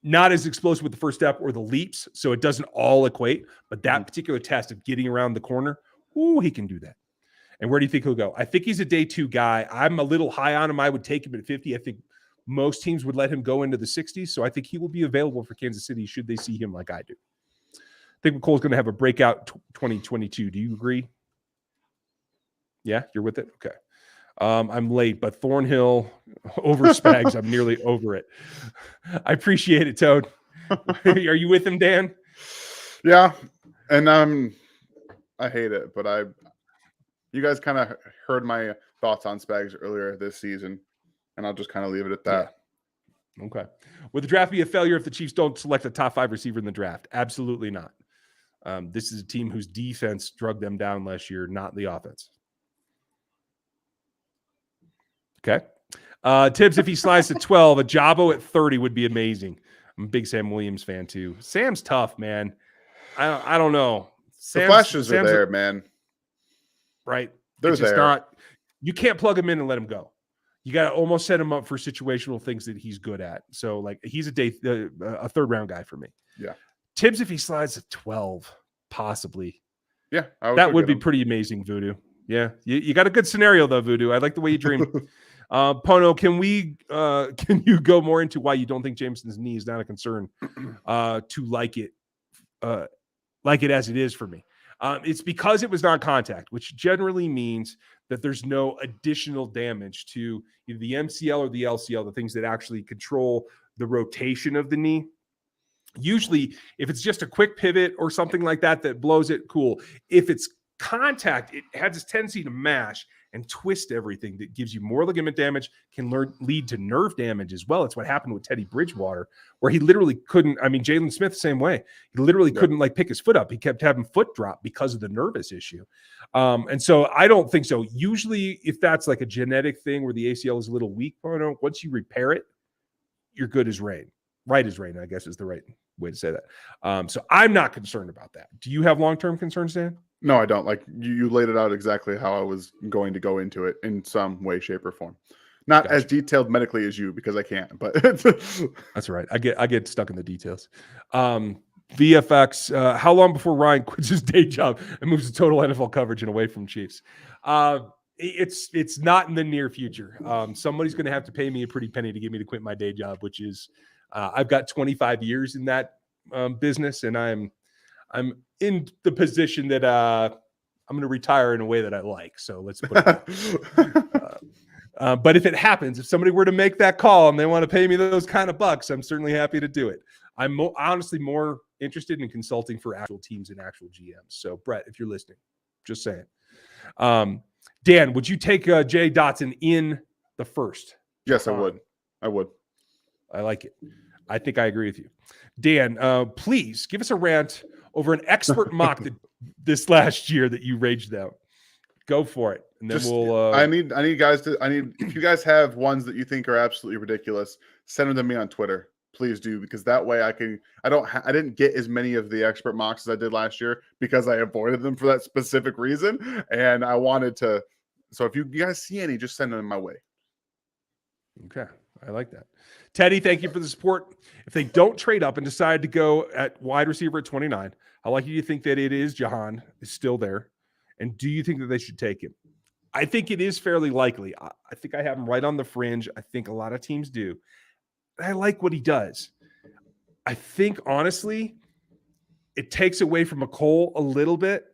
Not as explosive with the first step or the leaps, so it doesn't all equate. But that particular test of getting around the corner, he can do that. And where do you think he'll go? I think he's a day 2 guy. I'm a little high on him. I would take him at 50. I think most teams would let him go into the 60s, so I think he will be available for Kansas City should they see him like I do. I think McColl's going to have a breakout 2022. Do you agree? Yeah, you're with it? Okay. I'm late, but Thornhill over Spags. I'm nearly over it. I appreciate it, Toad. Are you with him, Dan? Yeah, and I hate it, but you guys kind of heard my thoughts on Spags earlier this season, and I'll just kind of leave it at that. Yeah. Okay. Would the draft be a failure if the Chiefs don't select a top 5 receiver in the draft? Absolutely not. This is a team whose defense drug them down last year, not the offense. Okay. Tibbs, if he slides to 12, a Jabo at 30 would be amazing. I'm a big Sam Williams fan too. Sam's tough, man. I don't know. The flashes are there, man. Right. They're there. You can't plug him in and let him go. You got to almost set him up for situational things that he's good at. So, like, he's a 3rd-round guy for me. Yeah. Tibbs, if he slides to 12, possibly. Yeah. That would be pretty amazing, Voodoo. Yeah. You got a good scenario, though, Voodoo. I like the way you dream. Pono, can you go more into why you don't think Jameson's knee is not a concern to like it as it is for me? It's because it was non-contact, which generally means that there's no additional damage to either the MCL or the LCL, the things that actually control the rotation of the knee. Usually, if it's just a quick pivot or something like that blows it, cool. If it's contact, it has this tendency to mash and twist everything that gives you more ligament damage, can lead to nerve damage as well. It's what happened with Teddy Bridgewater, where he literally couldn't. I mean, Jalen Smith, same way. He literally couldn't pick his foot up. He kept having foot drop because of the nervous issue. And so I don't think so. Usually, if that's like a genetic thing where the ACL is a little weak, once you repair it, you're good as rain. Right as rain, I guess, is the right way to say that. So I'm not concerned about that. Do you have long-term concerns, Dan? No, I don't. Like, you laid it out exactly how I was going to go into it in some way, shape, or form. Not as detailed medically as you, because I can't, but that's right. I get stuck in the details. VFX, how long before Ryan quits his day job and moves to total NFL coverage and away from Chiefs? It's not in the near future. Somebody's going to have to pay me a pretty penny to get me to quit my day job, which is I've got 25 years in that business, and I'm in the position that I'm going to retire in a way that I like. So let's put it but if it happens, if somebody were to make that call and they want to pay me those kind of bucks, I'm certainly happy to do it. I'm honestly more interested in consulting for actual teams and actual GMs. So Brett, if you're listening, just saying. Dan, would you take Jay Dotson in the first? Yes, I would. I like it. I think I agree with you. Dan, please give us a rant over an expert mock this last year that you raged out. Go for it, and then Just we'll. I need guys to if you guys have ones that you think are absolutely ridiculous, send them to me on Twitter. Please do, because that way I didn't get as many of the expert mocks as I did last year because I avoided them for that specific reason, and I wanted to. So if you guys see any, just send them my way. Okay, I like that. Teddy, thank you for the support. If they don't trade up and decide to go at wide receiver at 29, how likely do you think that it is Jahan is still there? And do you think that they should take him? I think it is fairly likely. I think I have him right on the fringe. I think a lot of teams do. I like what he does. I think, honestly, it takes away from McCole a little bit.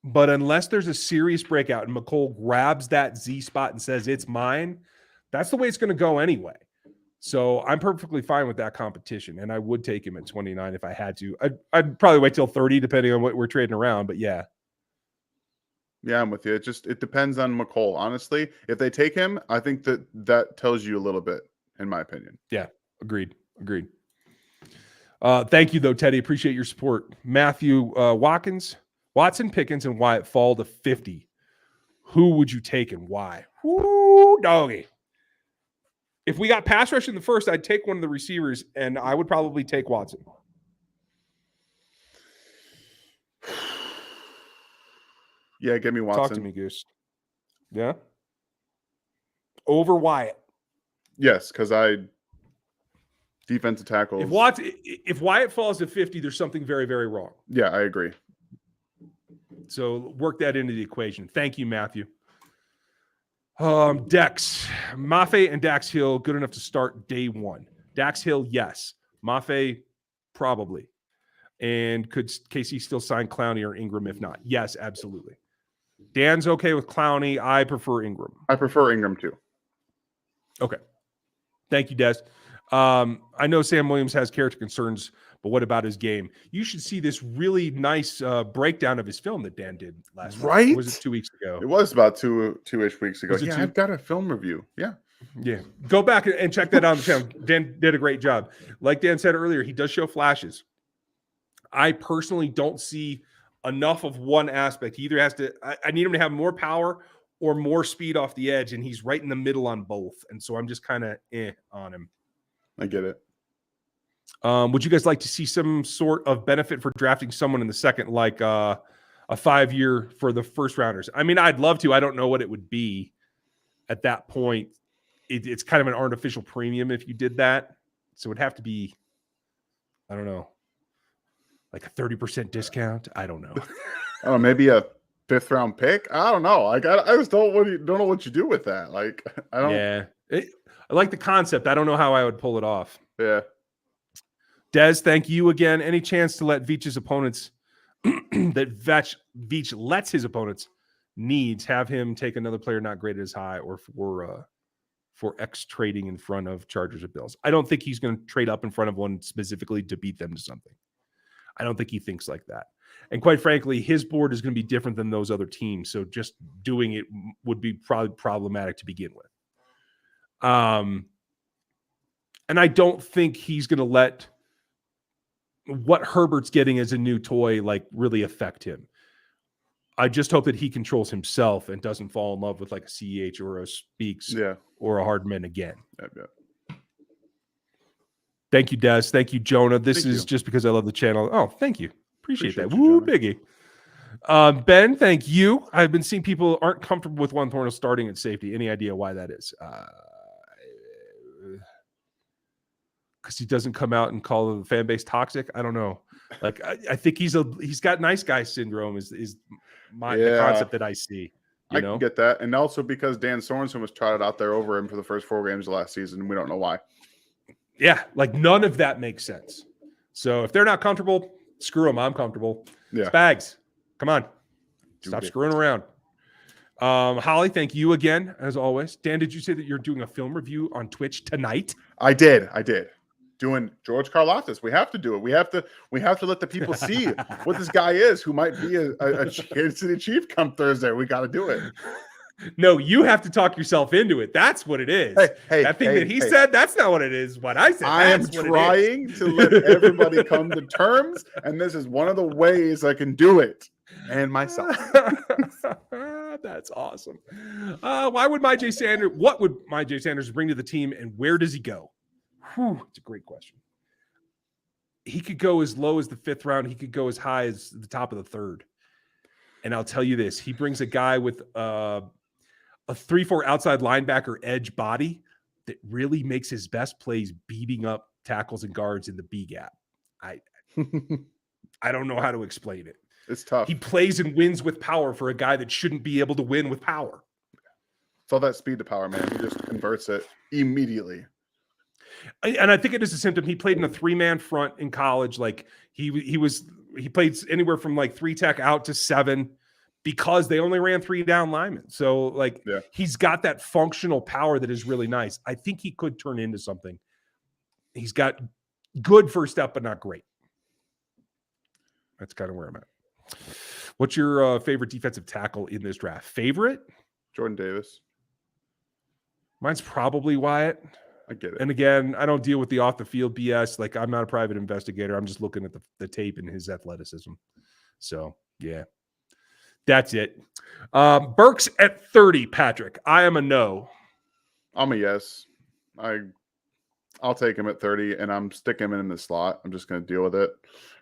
But unless there's a serious breakout and McCole grabs that Z spot and says, it's mine, that's the way it's going to go anyway. So I'm perfectly fine with that competition. And I would take him at 29 if I had to. I'd probably wait till 30, depending on what we're trading around. But yeah. Yeah, I'm with you. It depends on McCole. Honestly, if they take him, I think that tells you a little bit, in my opinion. Yeah, agreed. Thank you, though, Teddy. Appreciate your support. Matthew Watson, Pickens, and Wyatt fall to 50. Who would you take and why? Woo, doggy. If we got pass rush in the first, I'd take one of the receivers, and I would probably take Watson. Yeah, give me Watson. Talk to me, Goose. Yeah? Over Wyatt. Yes, because defensive tackles. If Wyatt falls to 50, there's something very, very wrong. Yeah, I agree. So work that into the equation. Thank you, Matthew. Dex. Mafe and Dax Hill, good enough to start day one. Dax Hill, yes. Mafe, probably. And could KC still sign Clowney or Ingram if not? Yes, absolutely. Dan's okay with Clowney. I prefer Ingram. I prefer Ingram too. Okay. Thank you, Des. I know Sam Williams has character concerns, but what about his game? You should see this really nice breakdown of his film that Dan did last week. Right? Or was it 2 weeks ago? It was about two-ish weeks ago. Yeah, 2? I've got a film review. Yeah. Yeah. Go back and check that out on the channel. Dan did a great job. Like Dan said earlier, he does show flashes. I personally don't see enough of one aspect. He either has to, I need him to have more power or more speed off the edge, and he's right in the middle on both. And so I'm just kind of on him. I get it. Would you guys like to see some sort of benefit for drafting someone in the second, like a 5-year for the first rounders? I mean, I'd love to. I don't know what it would be at that point. It's kind of an artificial premium if you did that. So it'd have to be, I don't know, like a 30% discount. I don't know. Oh, maybe a 5th round pick. I don't know. I just don't know what you do with that. Like, I don't. Yeah, I like the concept. I don't know how I would pull it off. Yeah. Des, thank you again. Any chance to let Veach's opponents that Veach lets his opponents needs have him take another player not graded as high, or for X trading in front of Chargers or Bills? I don't think he's going to trade up in front of one specifically to beat them to something. I don't think he thinks like that. And quite frankly, his board is going to be different than those other teams. So just doing it would be probably problematic to begin with. And I don't think he's going to let what Herbert's getting as a new toy like really affect him. I just hope that he controls himself and doesn't fall in love with like a CEH or a Speaks or a Hardman again. Yeah. Thank you, Des. Thank you, Jonah. This is just because I love the channel. Oh, thank you. Appreciate that. Woo, Biggie. Ben, thank you. I've been seeing people aren't comfortable with Juan Thornhill starting at safety. Any idea why that is? Because he doesn't come out and call the fan base toxic. I don't know. Like I think he's got nice guy syndrome is the concept that I see. I can get that. And also because Dan Sorensen was trotted out there over him for the first 4 games of last season. We don't know why. Yeah, like none of that makes sense. So if they're not comfortable, screw them. I'm comfortable. Yeah. Spags, come on. Stop screwing around. Holly, thank you again, as always. Dan, did you say that you're doing a film review on Twitch tonight? I did. Doing George Karlaftis. We have to do it. We have to let the people see what this guy is, who might be a Kansas City Chief come Thursday. We got to do it. No, you have to talk yourself into it. That's what it is. That thing that he said, that's not what it is. What I said. I am trying to let everybody come to terms, and this is one of the ways I can do it. and myself. That's awesome. What would my J Sanders bring to the team, and where does he go? Whew, it's a great question. He could go as low as the 5th round. He could go as high as the top of the 3rd. And I'll tell you this, he brings a guy with a 3-4 outside linebacker edge body that really makes his best plays beating up tackles and guards in the B gap. I don't know how to explain it. It's tough. He plays and wins with power for a guy that shouldn't be able to win with power. It's all that speed to power, man. He just converts it immediately. And I think it is a symptom. He played in a 3-man front in college. Like he played anywhere from like 3 tech out to 7 because they only ran 3 down linemen. So like he's got that functional power that is really nice. I think he could turn into something. He's got good first step, but not great. That's kind of where I'm at. What's your favorite defensive tackle in this draft? Favorite? Jordan Davis. Mine's probably Wyatt. I get it. And again, I don't deal with the off the field BS. Like I'm not a private investigator. I'm just looking at the tape and his athleticism. So yeah, that's it. Burks at 30, Patrick. I am a no. I'm a yes. I'll take him at 30 and I'm sticking him in the slot. I'm just going to deal with it.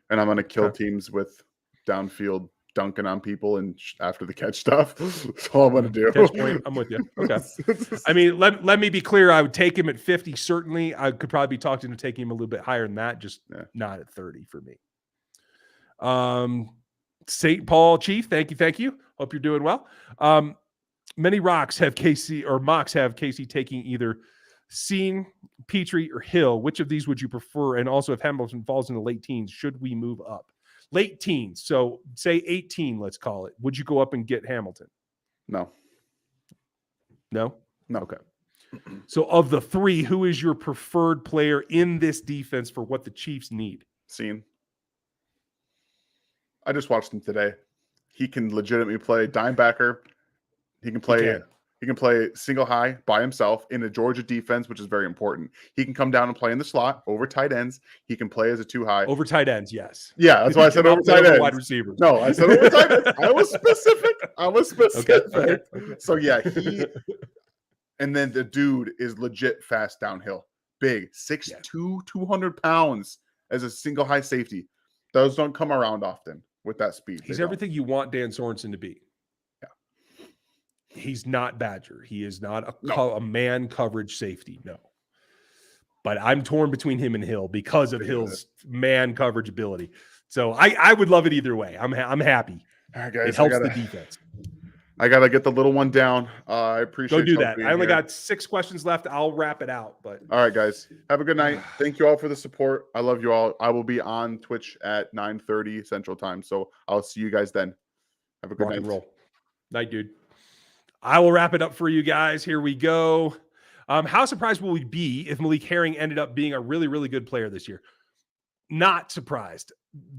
And I'm going to kill teams with downfield dunking on people and after the catch stuff. That's all I'm going to do. Catch point. I'm with you. Okay. I mean, let me be clear. I would take him at 50. Certainly, I could probably be talked into taking him a little bit higher than that. Just not at 30 for me. St. Paul Chief, thank you. Hope you're doing well. Many mocks have Casey taking either Scene, Petrie, or Hill. Which of these would you prefer? And also, if Hamilton falls in the late teens, should we move up? Late teens, so say 18, let's call it. Would you go up and get Hamilton? No. Okay. So of the 3, who is your preferred player in this defense for what the Chiefs need? Scene. I just watched him today. He can legitimately play dime backer. He can play single high by himself in a Georgia defense, which is very important. He can come down and play in the slot over tight ends. He can play as a 2 high. Over tight ends, yes. Yeah, that's why I said over tight ends. Wide receivers. No, I said over tight ends. I was specific. Okay. So yeah, and then the dude is legit fast downhill. Big, 6'2", 200 pounds as a single high safety. Those don't come around often with that speed. He's everything you want Dan Sorensen to be. He's not Badger. He is not a man coverage safety. No. But I'm torn between him and Hill because of Hill's man coverage ability. So I would love it either way. I'm happy. All right, guys, it helps the defense. I got to get the little one down. I appreciate Go do that. I only got 6 questions left. I'll wrap it out. But all right, guys. Have a good night. Thank you all for the support. I love you all. I will be on Twitch at 9:30 Central Time. So I'll see you guys then. Have a good night. And roll. Night, dude. I will wrap it up for you guys. Here we go. How surprised will we be if Malik Herring ended up being a really, really good player this year? Not surprised.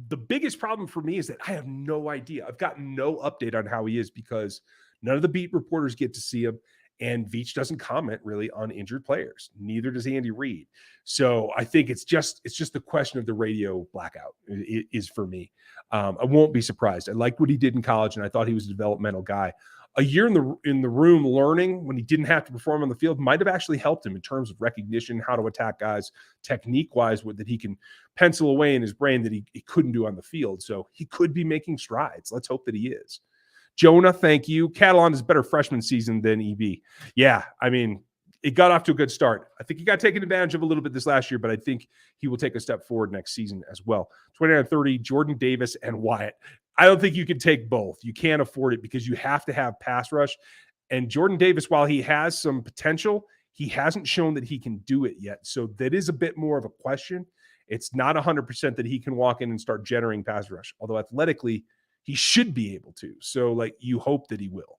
The biggest problem for me is that I have no idea. I've got no update on how he is because none of the beat reporters get to see him, and Veach doesn't comment really on injured players. Neither does Andy Reid. So I think it's just the question of the radio blackout is for me. I won't be surprised. I liked what he did in college, and I thought he was a developmental guy. A year in the room learning when he didn't have to perform on the field might have actually helped him in terms of recognition, how to attack guys, technique-wise, that he can pencil away in his brain that he couldn't do on the field. So he could be making strides. Let's hope that he is. Jonah, thank you. Catalan is a better freshman season than EB. Yeah, I mean, it got off to a good start. I think he got taken advantage of a little bit this last year, but I think he will take a step forward next season as well. 29-30, Jordan Davis and Wyatt. I don't think you can take both. You can't afford it because you have to have pass rush. And Jordan Davis, while he has some potential, he hasn't shown that he can do it yet. So that is a bit more of a question. It's not 100% that he can walk in and start generating pass rush, although athletically he should be able to. So like you hope that he will.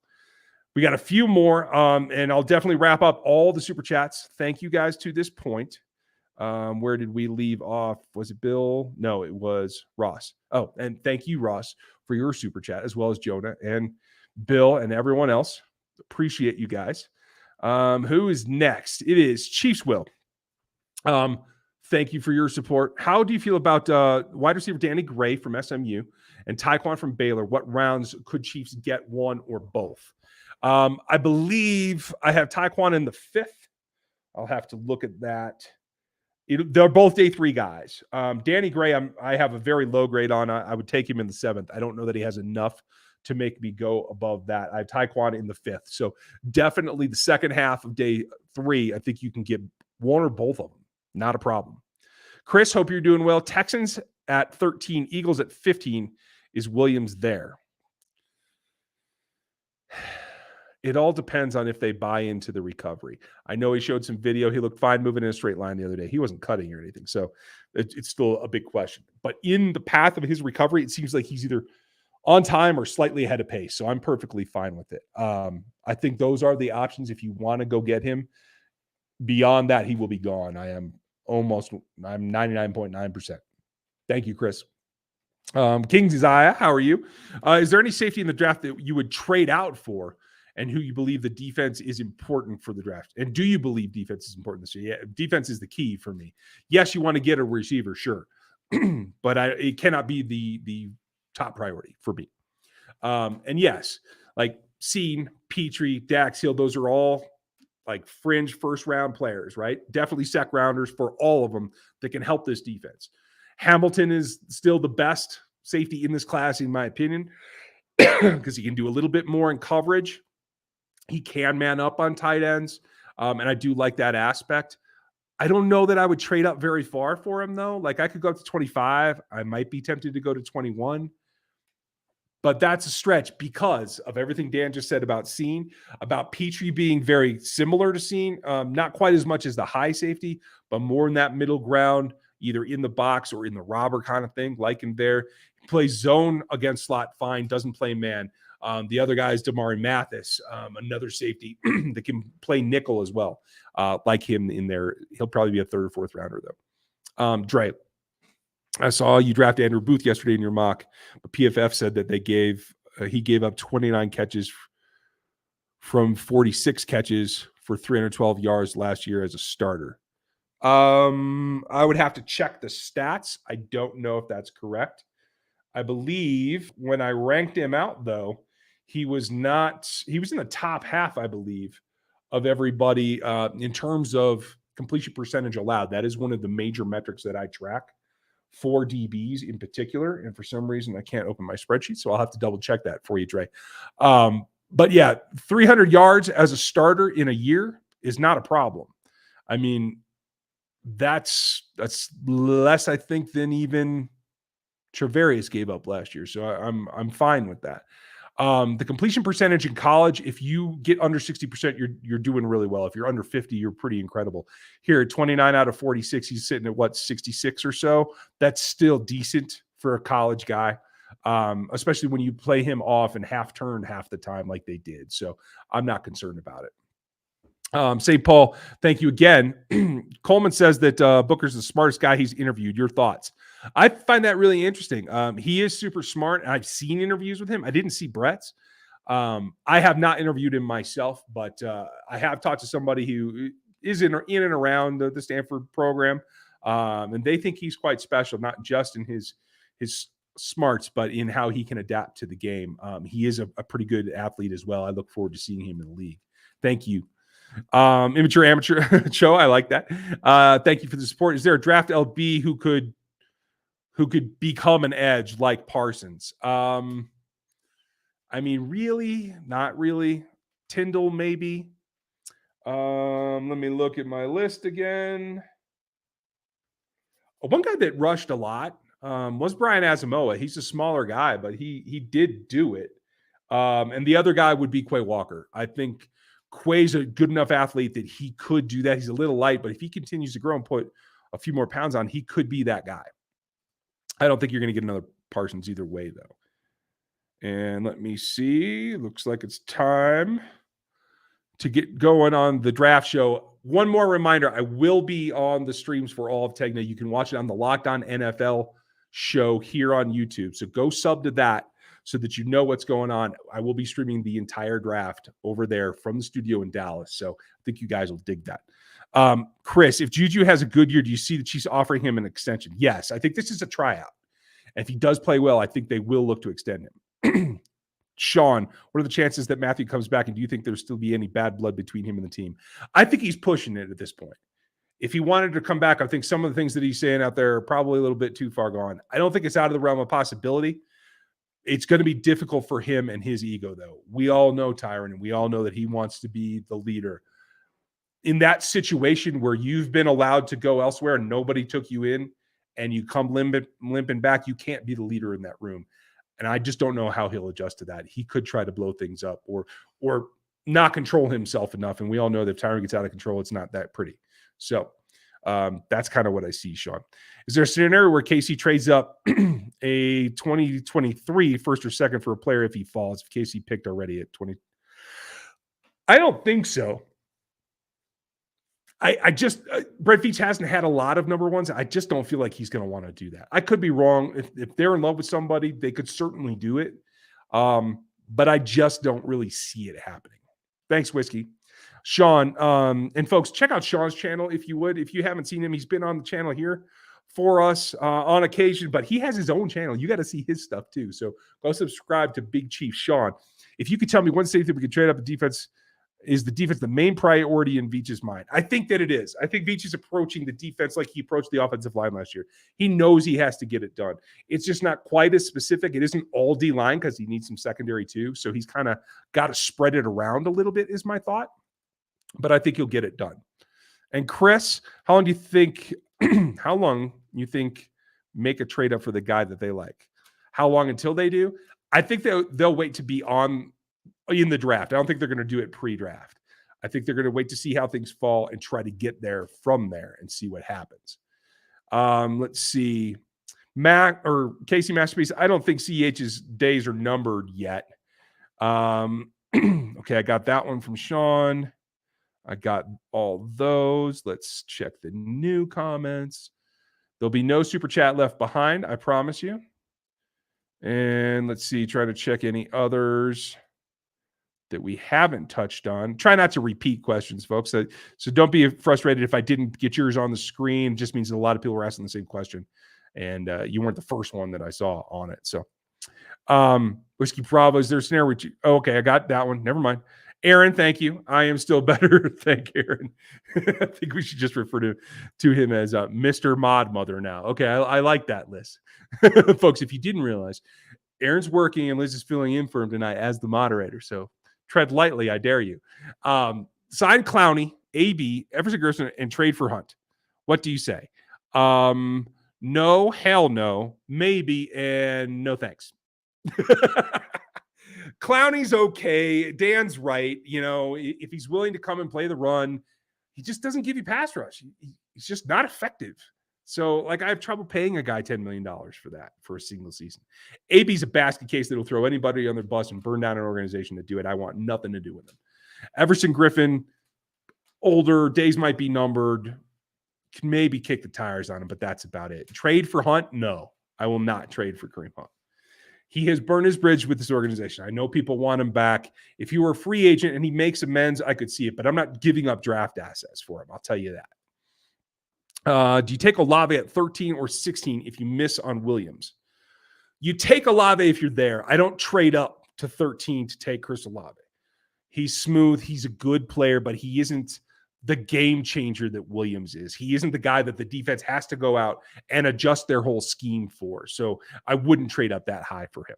We got a few more, and I'll definitely wrap up all the super chats. Thank you guys to this point. Where did we leave off? Was it Bill? No, it was Ross. Oh, and thank you, Ross, for your super chat, as well as Jonah and Bill and everyone else. Appreciate you guys. Who is next? It is Chiefs Will. Thank you for your support. How do you feel about wide receiver Danny Gray from SMU and Tyquan from Baylor. What rounds could Chiefs get, one or both? I believe I have Tyquan in the 5th. I'll have to look at that. They're both day 3 guys. Danny Gray, I have a very low grade on. I would take him in the 7th. I don't know that he has enough to make me go above that. I have Tyquan in the 5th. So definitely the second half of day 3, I think you can get one or both of them. Not a problem. Chris, hope you're doing well. Texans at 13, Eagles at 15. Is Williams there? It all depends on if they buy into the recovery. I know he showed some video. He looked fine moving in a straight line the other day. He wasn't cutting or anything. So it's still a big question. But in the path of his recovery, it seems like he's either on time or slightly ahead of pace. So I'm perfectly fine with it. I think those are the options if you want to go get him. Beyond that, he will be gone. I'm 99.9%. Thank you, Chris. King's Isaiah, how are you? Is there any safety in the draft that you would trade out for, and who you believe the defense is important for the draft? And do you believe defense is important this year? Yeah, defense is the key for me. Yes, you want to get a receiver, sure. But it cannot be the top priority for me. And yes, like Scene, Petrie, Dax Hill, those are all like fringe first round players, right? Definitely sec rounders for all of them that can help this defense. Hamilton is still the best safety in this class, in my opinion, because he can do a little bit more in coverage. He can man up on tight ends, and I do like that aspect. I don't know that I would trade up very far for him, though. Like, I could go up to 25. I might be tempted to go to 21. But that's a stretch because of everything Dan just said about Scene, about Petrie being very similar to Scene, not quite as much as the high safety, but more in that middle ground, either in the box or in the robber kind of thing, like in there. He plays zone against slot fine, doesn't play man. The other guy is Damari Mathis, another safety that can play nickel as well, like him in there. He'll probably be a 3rd or 4th rounder, though. Dre, I saw you draft Andrew Booth yesterday in your mock, but PFF said that he gave up 29 catches from 46 catches for 312 yards last year as a starter. I would have to check the stats. I don't know if that's correct. I believe when I ranked him out, though, he was in the top half, I believe, of everybody in terms of completion percentage allowed. That is one of the major metrics that I track for DBs in particular. And for some reason, I can't open my spreadsheet, so I'll have to double check that for you, Dre. But yeah, 300 yards as a starter in a year is not a problem. I mean, that's less, I think, than even Travarius gave up last year. So I'm fine with that. The completion percentage in college, if you get under 60%, you're doing really well. If you're under 50, you're pretty incredible. Here at 29 out of 46, he's sitting at 66 or so. That's still decent for a college guy, especially when you play him off and half turn half the time like they did. So I'm not concerned about it. St. Paul, thank you again. Coleman says that Booker's the smartest guy he's interviewed. Your thoughts? I find that really interesting. He is super smart. I've seen interviews with him. I didn't see Brett's. I have not interviewed him myself, but I have talked to somebody who is in and around the Stanford program, and they think he's quite special, not just in his smarts, but in how he can adapt to the game. He is a pretty good athlete as well. I look forward to seeing him in the league. Thank you. Immature amateur show. I like that. Thank you for the support. Is there a draft LB who could become an edge like Parsons? I mean, really, not really. Tyndall, maybe. Let me look at my list again. One guy that rushed a lot was Brian Asamoah. He's a smaller guy, but he did do it. And the other guy would be Quay Walker. I think Quay's a good enough athlete that he could do that. He's a little light, but if he continues to grow and put a few more pounds on, he could be that guy. I don't think you're going to get another Parsons either way, though. And let me see. Looks like it's time to get going on the draft show. One more reminder, I will be on the streams for all of Tegna. You can watch it on the Locked On NFL show here on YouTube. So go sub to that so that you know what's going on. I will be streaming the entire draft over there from the studio in Dallas. So I think you guys will dig that. Chris, if Juju has a good year, do you see the Chiefs offering him an extension? Yes, I think this is a tryout. And if he does play well, I think they will look to extend him. Sean, what are the chances that Matthew comes back, and do you think there'll still be any bad blood between him and the team? I think he's pushing it at this point. If he wanted to come back, I think some of the things that he's saying out there are probably a little bit too far gone. I don't think it's out of the realm of possibility. It's going to be difficult for him and his ego, though. We all know Tyron, and we all know that he wants to be the leader. In that situation where you've been allowed to go elsewhere and nobody took you in, and you come limping back, you can't be the leader in that room. And I just don't know how he'll adjust to that. He could try to blow things up or not control himself enough. And we all know that if Tyron gets out of control, it's not that pretty. So that's kind of what I see, Sean. Is there a scenario where KC trades up a 2023 first or second for a player if he falls? If KC picked already at 20? I don't think so. I just Brett Veach hasn't had a lot of number ones. I just don't feel like he's going to want to do that. I could be wrong. If they're in love with somebody, they could certainly do it. But I just don't really see it happening. Thanks, Whiskey. Sean, and folks, check out Sean's channel if you would. If you haven't seen him, he's been on the channel here for us on occasion, but he has his own channel. You got to see his stuff too. So go subscribe to Big Chief Sean. If you could tell me one safety we could trade up the defense, is the defense the main priority in Veach's mind? I think that it is. I think Veach is approaching the defense like he approached the offensive line last year. He knows he has to get it done. It's just not quite as specific. It isn't all D-line because he needs some secondary too. So he's kind of got to spread it around a little bit is my thought. But I think he'll get it done. And Chris, how long you think make a trade up for the guy that they like? How long until they do? I think they'll wait to be on in the draft. I don't think they're going to do it pre-draft. I think they're going to wait to see how things fall and try to get there from there and see what happens. Let's see. Casey Masterpiece, I don't think CEH's days are numbered yet. Okay, I got that one from Sean. I got all those. Let's check the new comments. There'll be no super chat left behind, I promise you. And let's see, try to check any others that we haven't touched on. Try not to repeat questions, folks. So don't be frustrated if I didn't get yours on the screen. It just means that a lot of people were asking the same question. And you weren't the first one that I saw on it. So Whiskey Bravo, is there a scenario with you? Oh, okay, I got that one. Never mind. Aaron, thank you. I am still better. Thank you, Aaron. I think we should just refer to him as Mr. Mod Mother now. Okay, I like that, Liz. Folks, if you didn't realize, Aaron's working and Liz is filling in for him tonight as the moderator. So tread lightly, I dare you. Sign Clowney, AB, Everson Gerson, and trade for Hunt. What do you say? No, hell no, maybe, and no thanks. Clowney's okay. Dan's right. You know, if he's willing to come and play the run, he just doesn't give you pass rush. He's just not effective. So, like, I have trouble paying a guy $10 million for that for a single season. AB's a basket case that'll throw anybody on their bus and burn down an organization to do it. I want nothing to do with him. Everson Griffin, older, days might be numbered. Can maybe kick the tires on him, but that's about it. Trade for Hunt? No, I will not trade for Kareem Hunt. He has burned his bridge with this organization. I know people want him back. If he were a free agent and he makes amends, I could see it, but I'm not giving up draft assets for him. I'll tell you that. Do you take Olave at 13 or 16 if you miss on Williams? You take Olave if you're there. I don't trade up to 13 to take Chris Olave. He's smooth. He's a good player, but he isn't the game changer that Williams is. He isn't the guy that the defense has to go out and adjust their whole scheme for. So I wouldn't trade up that high for him.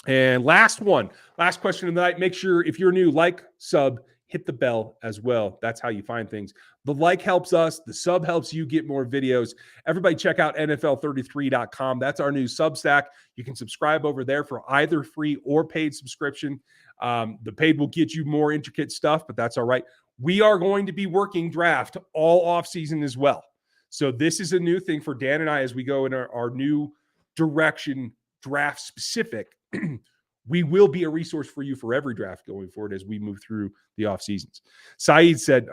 And last question of the night. Make sure if you're new, like, sub, hit the bell as well. That's how you find things. The like helps us. The sub helps you get more videos. Everybody check out NFL33.com. That's our new Substack. You can subscribe over there for either free or paid subscription. The paid will get you more intricate stuff, but that's all right. We are going to be working draft all offseason as well. So this is a new thing for Dan and I as we go in our new direction, draft specific. We will be a resource for you for every draft going forward as we move through the off seasons. Saeed said,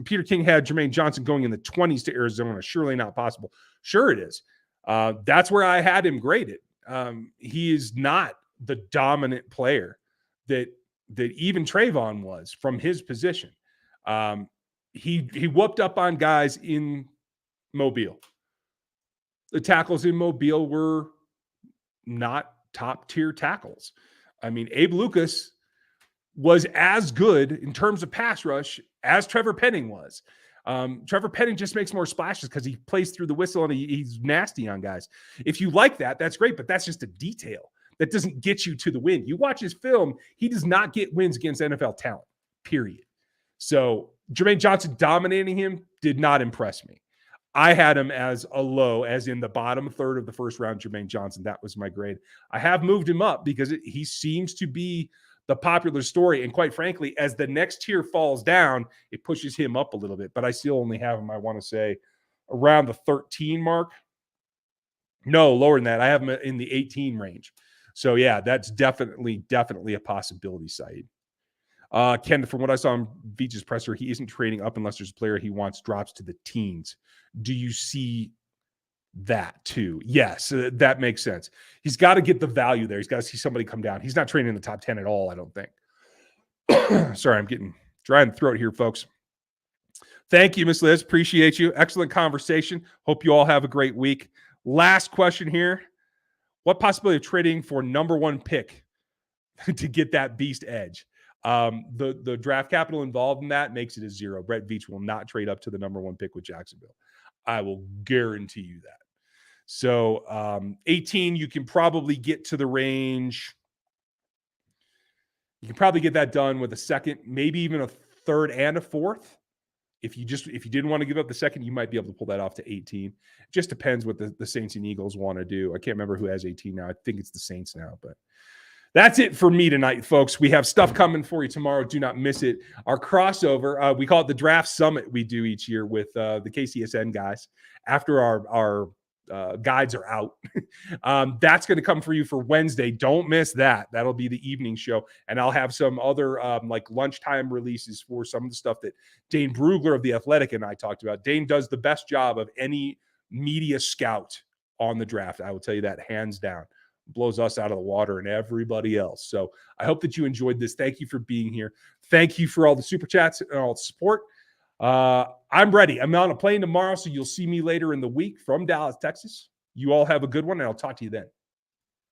Peter King had Jermaine Johnson going in the 20s to Arizona. Surely not possible. Sure it is. That's where I had him graded. He is not the dominant player that even Trayvon was from his position. He whooped up on guys in Mobile. the tackles in Mobile were not top tier tackles. I mean, Abe Lucas was as good in terms of pass rush as Trevor Penning was. Trevor Penning just makes more splashes because he plays through the whistle and he's nasty on guys. If you like that, that's great, but that's just a detail. That doesn't get you to the win. You watch his film, he does not get wins against NFL talent, period. So Jermaine Johnson dominating him did not impress me. I had him as a low, as in the bottom third of the first round, Jermaine Johnson. That was my grade. I have moved him up because he seems to be the popular story. And quite frankly, as the next tier falls down, it pushes him up a little bit. But I still only have him, I want to say, around the 13 mark. No, lower than that. I have him in the 18 range. So, yeah, that's definitely a possibility, Saeed. Ken, from what I saw in Veach's presser, he isn't trading up unless there's a player he wants drops to the teens. Do you see that too? Yes, that makes sense. He's got to get the value there. He's got to see somebody come down. He's not trading in the top 10 at all, I don't think. Sorry, I'm getting dry in the throat here, folks. Thank you, Miss Liz. Appreciate you. Excellent conversation. Hope you all have a great week. Last question here. What possibility of trading for number one pick to get that beast edge? The draft capital involved in that makes it a 0. Brett Veach will not trade up to the number one pick with Jacksonville. I will guarantee you that. So 18, you can probably get to the range. You can probably get that done with a second, maybe even a third and a fourth. If you didn't want to give up the second, you might be able to pull that off to 18. It just depends what the Saints and Eagles want to do. I can't remember who has 18 now. I think it's the Saints now, but that's it for me tonight, folks. We have stuff coming for you tomorrow. Do not miss it. Our crossover, we call it the Draft Summit we do each year with the KCSN guys after our guides are out. That's going to come for you for Wednesday. Don't miss that. That'll be the evening show. And I'll have some other like lunchtime releases for some of the stuff that Dane Brugler of The Athletic and I talked about. Dane does the best job of any media scout on the draft. I will tell you that hands down. Blows us out of the water and everybody else. So I hope that you enjoyed this. Thank you for being here. Thank you for all the super chats and all the support. I'm ready. I'm on a plane tomorrow, so you'll see me later in the week from Dallas, Texas. You all have a good one, and I'll talk to you then.